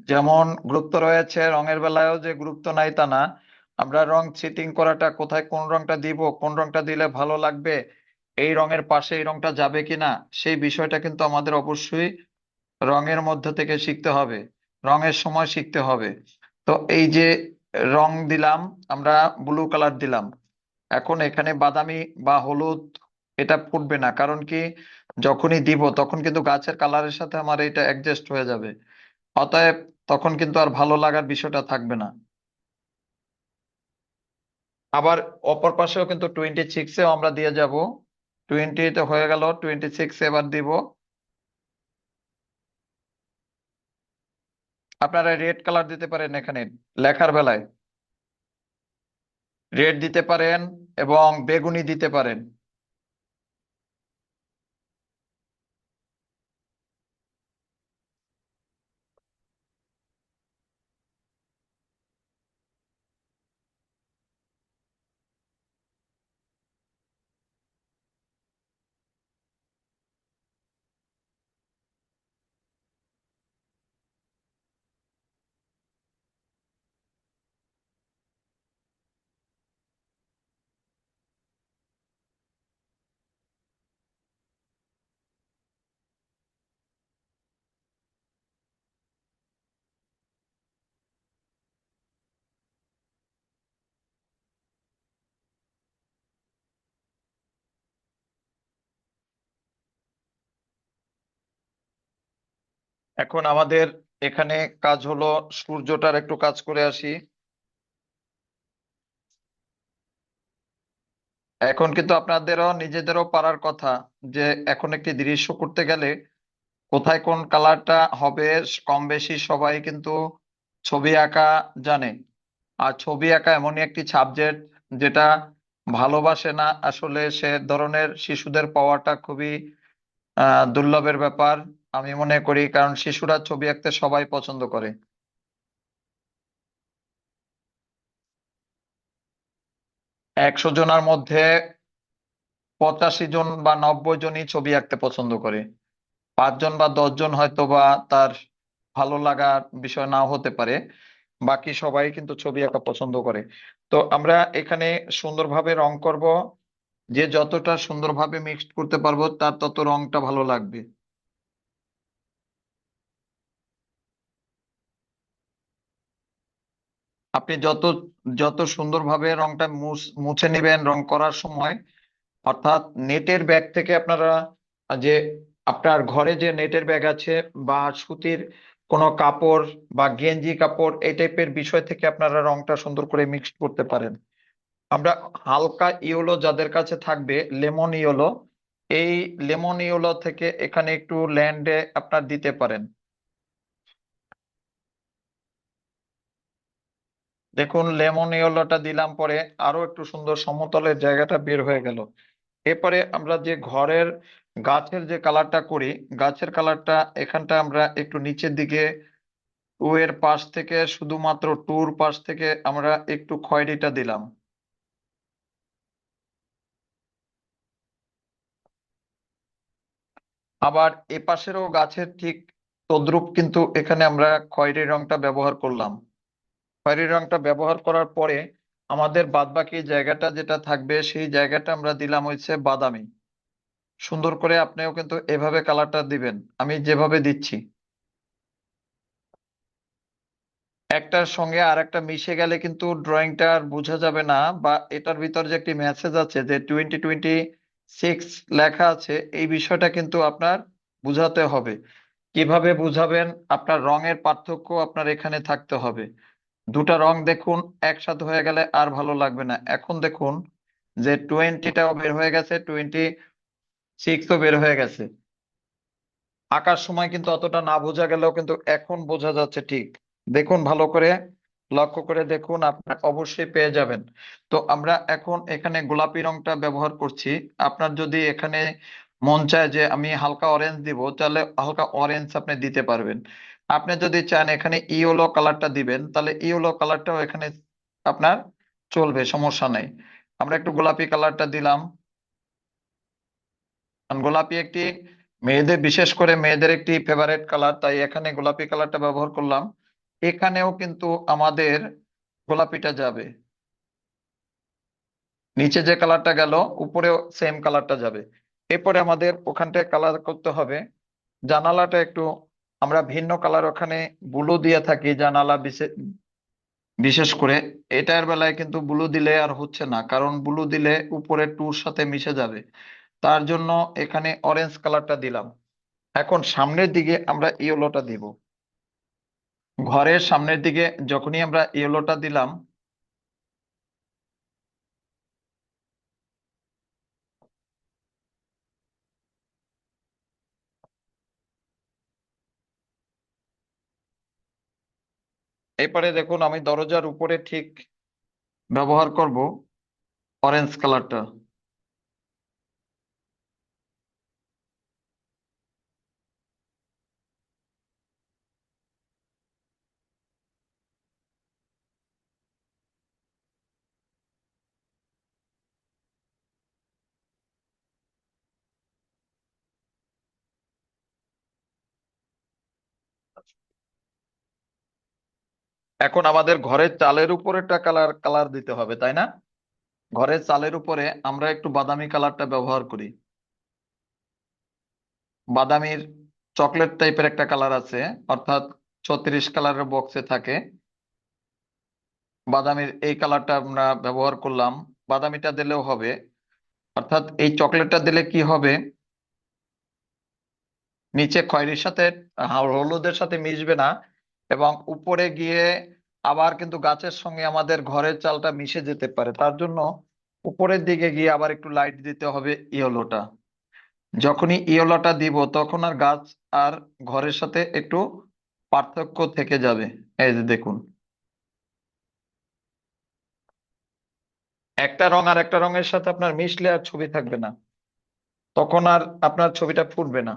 যেমন গুরুত্ব রয়েছে, রঙের বেলায়ও যে গুরুত্ব নাই তা না। আমরা রং সেটিং করাটা, কোথায় কোন রংটা দিব, কোন রংটা দিলে ভালো লাগবে, এই রঙের পাশে এই রংটা যাবে কিনা, সেই বিষয়টা কিন্তু আমাদের অবশ্যই রঙের মধ্যে থেকে শিখতে হবে, রঙের সময় শিখতে হবে। তো এই যে রং দিলাম, আমরা ব্লু কালার দিলাম, এখন এখানে বাদামি বা হলুদ এটা ফুটবে না, কারণ কি যখনই দিব তখন কিন্তু গাছের কালারের সাথে আমার এটা অ্যাডজাস্ট হয়ে যাবে, অতএব তখন কিন্তু আর ভালো লাগার বিষয়টা থাকবে না। আবার অপর পাশেও কিন্তু 26-এও আমরা দিয়ে যাব। 20-তে হয়ে গেল, 26 এবার দিব। আপনারা রেড কালার দিতে পারেন, এখানে লেখার বেলায় রেড দিতে পারেন এবং বেগুনি দিতে পারেন। এখন আমাদের এখানে কাজ হলো সূর্যটার একটু কাজ করে আসি। এখন কিন্তু আপনাদেরও নিজেদেরও পারার কথা যে এখন একটি দৃশ্য করতে গেলে কোথায় কোন কালারটা হবে, কম বেশি সবাই কিন্তু ছবি আঁকা জানে। আর ছবি আঁকা এমনই একটি সাবজেক্ট যেটা ভালোবাসে না আসলে সে ধরনের শিশুদের পাওয়াটা খুবই দুর্লভের ব্যাপার আমি মনে করি, কারণ শিশুরা ছবি আঁকতে সবাই পছন্দ করে। 100 জনের মধ্যে 85 জন বা 90 জনই ছবি আঁকতে পছন্দ করে। 5 জন বা 10 জন হয়তো বা তার ভালো লাগার বিষয় নাও হতে পারে, বাকি সবাই কিন্তু ছবি আঁকা পছন্দ করে। তো আমরা এখানে সুন্দরভাবে রং করব, যে যতটা সুন্দরভাবে মিক্সড করতে পারবো তার তত রংটা ভালো লাগবে। আপনি যত যত সুন্দরভাবে রংটা মুছে নেবেন রং করার সময়, অর্থাৎ নেটের ব্যাগ থেকে আপনারা যে আপনার ঘরে যে নেটের ব্যাগ আছে বা সুতির কোনো কাপড় বা গেঞ্জি কাপড় এই টাইপের বিষয় থেকে আপনারা রংটা সুন্দর করে মিক্সড করতে পারেন। আমরা হালকা ইয়েলো যাদের কাছে থাকবে, লেমন ইয়েলো, এই লেমন ইয়েলো থেকে এখানে একটু ল্যান্ডে আপনার দিতে পারেন। দেখুন লেমন ইয়েলোটা দিলাম পরে আরো একটু সুন্দর সমতলের জায়গাটা বের হয়ে গেল। এরপরে আমরা যে ঘরের গাছের যে কালারটা করি, গাছের কালারটা এখানটা আমরা একটু নিচের দিকে টু এর পাশ থেকে, শুধুমাত্র টুর পাশ থেকে আমরা একটু খয়েরিটা দিলাম। আবার এ পাশেরও গাছের ঠিক তদ্রুপ কিন্তু এখানে আমরা খয়েরি রংটা ব্যবহার করলাম। খয়েরি রংটা ব্যবহার করার পরে আমাদের বাদবাকি জায়গাটা যেটা থাকবে সেই জায়গাটা আমরা দিলাম হচ্ছে বাদামি। সুন্দর করে আপনিও কিন্তু এভাবে কালারটা দিবেন, আমি যেভাবে দিচ্ছি। একটার সঙ্গে আর একটা মিশে গেলে কিন্তু ড্রয়িংটা আর বোঝা যাবে না, বা এটার ভিতর যে একটি মেসেজ আছে যে 2026 লেখা আছে, এই বিষয়টা কিন্তু আপনার বুঝাতে হবে। কিভাবে বুঝাবেন, আপনার রঙের পার্থক্য আপনার এখানে থাকতে হবে। দুটা রং দেখুন একসাথে হয়ে গেলে আর ভালো লাগবে না। এখন দেখুন যে 20টাও বের হয়ে গেছে, 26ও বের হয়ে গেছে। আঁকার সময় কিন্তু অতটা না বোঝা গেলেও কিন্তু এখন বোঝা যাচ্ছে ঠিক। দেখুন ভালো করে লক্ষ্য করে দেখুন, আপনার অবশ্যই পেয়ে যাবেন। তো আমরা এখন এখানে গোলাপি রংটা ব্যবহার করছি। আপনার যদি এখানে মন চায় যে আমি হালকা অরেঞ্জ দিব, তাহলে হালকা অরেঞ্জ আপনি দিতে পারবেন। আপনি যদি চান এখানে ইয়েলো কালারটা দিবেন, তাহলে ইয়েলো কালারটাও এখানে আপনার চলবে, সমস্যা নেই। আমরা একটু গোলাপি কালারটা দিলাম, কারণ গোলাপি একটি মেয়েদের, বিশেষ করে মেয়েদের একটি ফেভারিট কালার, তাই এখানে গোলাপি কালারটা ব্যবহার করলাম। এখানেও কিন্তু আমাদের গোলাপিটা যাবে, নিচে যে কালারটা গেল উপরেও সেম কালারটা যাবে। এরপরে আমাদের ওখানটায় কালার করতে হবে জানালাটা একটু, আমরা ভিন্ন কালার ওখানে ব্লু দিয়ে থাকি জানালা, বিশেষ করে এটার বেলায় কিন্তু ব্লু দিলে আর হচ্ছে না, কারণ ব্লু দিলে উপরে টুর সাথে মিশে যাবে। তার জন্য এখানে অরেঞ্জ কালারটা দিলাম। এখন সামনের দিকে আমরা ইয়েলোটা দিব। ঘরের সামনের দিকে যখনই আমরা ইয়েলোটা দিলাম, এরপরে দেখুন আমি দরজার উপরে ঠিক ব্যবহার করব অরেঞ্জ কালারটা। এখন আমাদের ঘরের চালের উপরে একটা কালার কালার দিতে হবে, তাই না? ঘরের চালের উপরে আমরা একটু বাদামি কালারটা ব্যবহার করি। বাদামির চকলেট টাইপের একটা কালার আছে, অর্থাৎ 36 কালারের বক্সে থাকে। বাদামির এই কালারটা আমরা ব্যবহার করলাম, বাদামিটা দিলেও হবে। অর্থাৎ এই চকলেটটা দিলে কি হবে, নিচে খয়েরির সাথে হলুদের সাথে মিশবে না, এবং উপরে গিয়ে আবার কিন্তু গাছের সঙ্গে আমাদের ঘরের চালটা মিশে যেতে পারে। তার জন্য উপরের দিকে গিয়ে আবার একটু লাইট দিতে হবে ইয়েলোটা। যখনই ইয়েলোটা দিব তখন আর গাছ আর ঘরের সাথে একটু পার্থক্য থেকে যাবে। এই যে দেখুন, একটা রং আর একটা রঙের সাথে আপনার মিশলে আর ছবি থাকবে না, তখন আর আপনার ছবিটা ফুটবে না।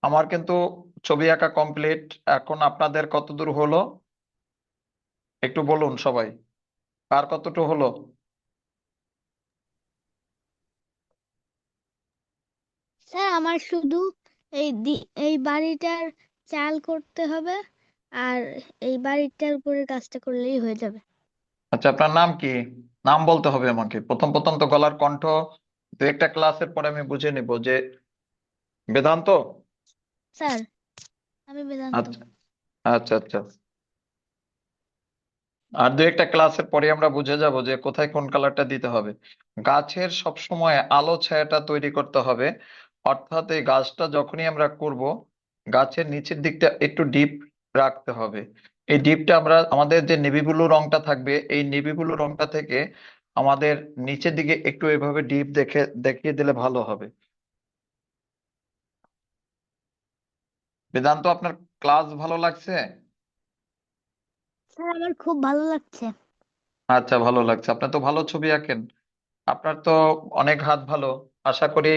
আমার কিন্তু ছবি আঁকা কমপ্লিট। এখন আপনাদের কতদূর হলো একটু বলুন সবাই, কার কতটুকু হলো? স্যার আমার শুধু এই বাড়িটার চাল করতে হবে, আর এই বাড়িটার উপরে কাজটা করলেই হয়ে যাবে। আচ্ছা, আপনার নাম কি? নাম বলতে হবে আমাকে। প্রথম প্রথম তো গলার কণ্ঠ, দু একটা ক্লাসের পরে আমি বুঝে নিব যে বেদান্ত। স্যার আমি বেদান্ত। আচ্ছা আচ্ছা আচ্ছা, আর দু একটা ক্লাসের পরে আমরা বুঝে যাব যে কোথায় কোন কালারটা দিতে হবে। গাছের সব সময় আলো ছায়াটা তৈরি করতে হবে, অর্থাৎ এই গাছটা যখনই আমরা করব গাছের নিচের দিকটা একটু ডিপ রাখতে হবে। এই ডিপটা আমরা, আমাদের যে নেভি ব্লু রংটা থাকবে এই নেভি ব্লু রংটা থেকে আমাদের নিচের দিকে একটু এভাবে ডিপ দেখিয়ে দিলে ভালো হবে। বেদান্ত, আপনার ক্লাস ভালো লাগছে? স্যার আমার খুব ভালো লাগছে। আচ্ছা, ভালো লাগছে। আপনি তো ভালো ছবি আঁকেন, আপনার তো অনেক হাত ভালো। আশা করি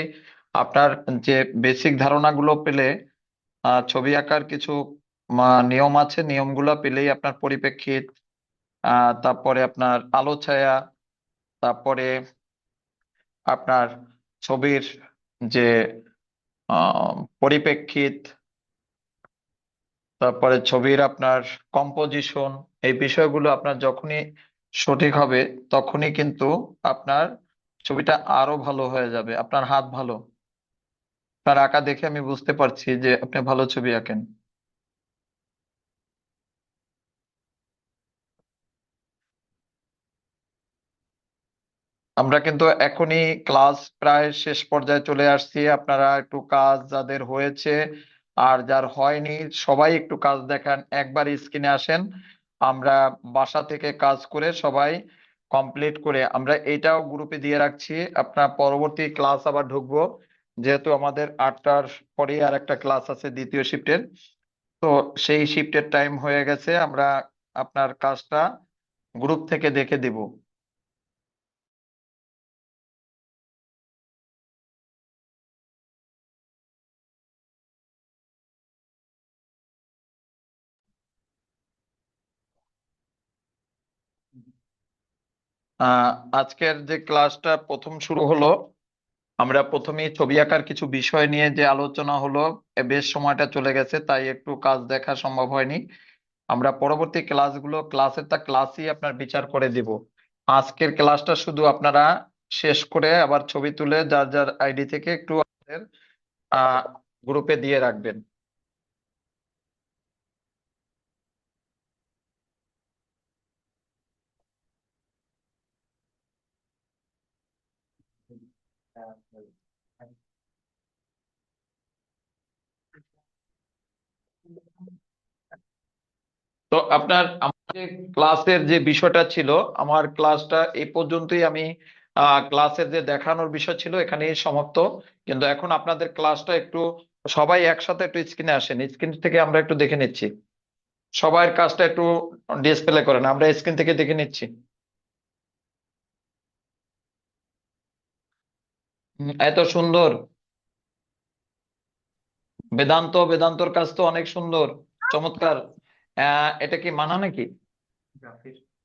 আপনার যে বেসিক ধারণাগুলো পেলে, ছবি আঁকার কিছু নিয়ম আছে, নিয়মগুলো পেলেই আপনার পরিপ্রেক্ষিত, তারপরে আপনার আলো ছায়া, তারপরে আপনার ছবির যে পরিপ্রেক্ষিত, তারপরে ছবির আপনার কম্পোজিশন, এই বিষয়গুলো আপনার যখনই সঠিক হবে তখনই কিন্তু আপনার ছবিটা আরো ভালো হয়ে যাবে। আপনার হাত ভালো, আপনার আঁকা দেখে আমি বুঝতে পারছি যে আপনি ভালো ছবি আঁকেন। আমরা কিন্তু এখনই ক্লাস প্রায় শেষ পর্যায়ে চলে আসছি। আপনারা একটু কাজ যাদের হয়েছে আর যার হয়নি সবাই একটু কাজ দেখান, একবার স্ক্রিনে আসেন। আমরা বাসা থেকে কাজ করে সবাই কমপ্লিট করে আমরা এইটাও গ্রুপে দিয়ে রাখছি। আপনার পরবর্তী ক্লাস আবার ঢুকবো, যেহেতু আমাদের 8টার পরে আর একটা ক্লাস আছে দ্বিতীয় শিফটের। তো সেই শিফটের টাইম হয়ে গেছে, আমরা আপনার কাজটা গ্রুপ থেকে দেখে দিব। আজকের যে ক্লাসটা প্রথম শুরু হলো, আমরা প্রথমেই ছবি আঁকার কিছু বিষয় নিয়ে যে আলোচনা হলো, বেশ সময়টা চলে গেছে, তাই একটু কাজ দেখা সম্ভব হয়নি। আমরা পরবর্তী ক্লাসগুলো ক্লাসেরটা ক্লাসই আপনার বিচার করে দিব। আজকের ক্লাসটা শুধু আপনারা শেষ করে আবার ছবি তুলে যার যার আইডি থেকে একটু আমাদের গ্রুপে দিয়ে রাখবেন। তো আপনার আমাদের ক্লাসের যে বিষয়টা ছিল, আমার ক্লাসটা এই পর্যন্তই। আমি ক্লাসের যে দেখানোর বিষয় ছিল এখানেই সমাপ্ত। কিন্তু এখন আপনাদের ক্লাসটা একটু সবাই একসাথে একটু স্ক্রিনে আসেন, স্ক্রিন থেকে আমরা একটু দেখে নিচ্ছি। সবার কাজটা একটু ডিসপ্লে করেন, আমরা স্ক্রিন থেকে দেখে নিচ্ছি। এত সুন্দর বেদান্তর কাজ তো অনেক সুন্দর, চমৎকার। এটা কি মানা নাকি?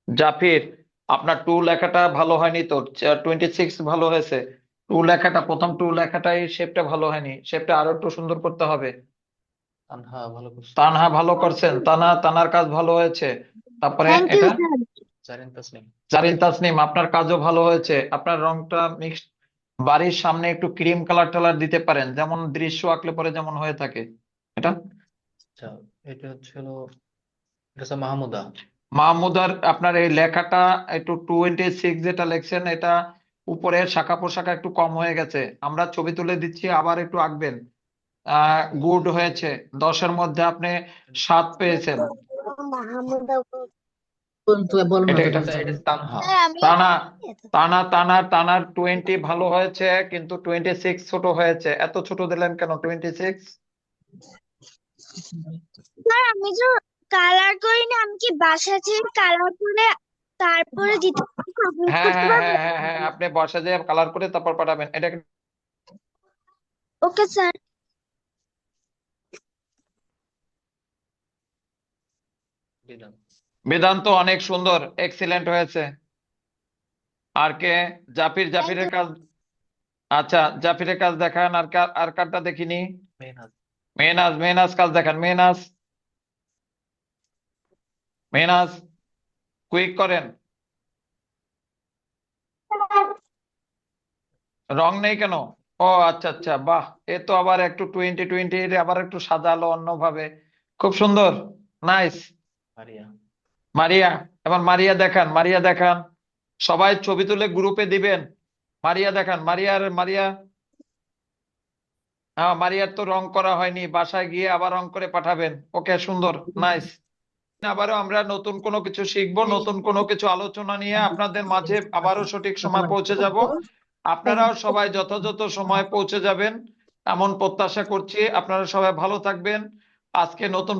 জাফির, আপনার টু লেখাটা ভালো হয়নি তো, 26 ভালো হয়েছে। টু লেখাটা, প্রথম টু লেখাটাই শেপটা ভালো হয়নি, শেপটা আরো একটু সুন্দর করতে হবে। তানহা ভালো করছে। তানহা ভালো করছেন, তানার কাজ ভালো হয়েছে। তারপরে থ্যাংক ইউ এটা স্যার। জারিন তাসনিম। জারিন তাসনিম, আপনার কাজও ভালো হয়েছে। আপনার রংটা মিক্স, বাড়ির সামনে একটু ক্রিম কালার টালার দিতে পারেন, যেমন দৃশ্য আঁকলে পরে যেমন হয়ে থাকে। এটা আচ্ছা, এটা হচ্ছিল, এটা হচ্ছে মাহমুদা। মাহমুদার, আপনার এই লেখাটা একটু 26 যেটা লিখছেন, এটা উপরের শাখা প্রশাখা একটু কম হয়ে গেছে। আমরা ছবি তুলে দিচ্ছি, আবার একটু আঁকবেন। গুড হয়েছে, 10-এর মধ্যে আপনি 7 পেয়েছেন। বল না এটা তো এটা তানহা। স্যার আমি তানার 20 ভালো হয়েছে, কিন্তু 26 ছোট হয়েছে। এত ছোট দিলেন কেন 26? স্যার আমি যে কালার করি না, আমি কি বাসা থেকে কালার করে তারপরে দিতে সাবমিট হ্যাঁ করতে হ্যাঁ পারবো? হ্যাঁ হ্যাঁ হ্যাঁ, আপনি বসা দিয়ে কালার করে তারপর পাঠাবেন। এটা ওকে স্যার। দিলাম। বেদান্ত অনেক সুন্দর, এক্সিলেন্ট হয়েছে। আর কে? জাফিরের কাজ। আচ্ছা, জাফিরের কাজ দেখান। আর কারটা দেখিনি। মেহনাজ। মেহনাজ কাজ দেখান। মেহনাজ কুইক করেন। রং নেই কেন? ও আচ্ছা আচ্ছা, বাহ, এ তো আবার একটু 2020 আবার একটু সাজালো অন্যভাবে। খুব সুন্দর, নাইস। মারিয়া। মারিয়া, এবার মারিয়া দেখান। সবাই ছবি তুলে গ্রুপে দিবেন। মারিয়া দেখান। মারিয়ার তো রং করা হয়নি, বাসায় গিয়ে আবার রং করে পাঠাবেন। ওকে, সুন্দর, নাইস। আবারও আমরা নতুন কোনো কিছু শিখবো, নতুন কোনো কিছু আলোচনা নিয়ে আপনাদের মাঝে আবারও সঠিক সময় পৌঁছে যাব। আপনারাও সবাই যথাযথ সময় পৌঁছে যাবেন এমন প্রত্যাশা করছি। আপনারা সবাই ভালো থাকবেন। আজকে নতুন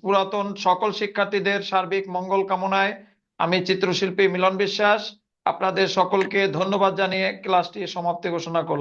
পুরাতন সকল শিক্ষার্থীদের সার্বিক মঙ্গল কামনায় আমি চিত্রশিল্পী মিলন বিশ্বাস আপনাদের সকলকে ধন্যবাদ জানিয়ে ক্লাসটি সমাপ্তি ঘোষণা করলাম।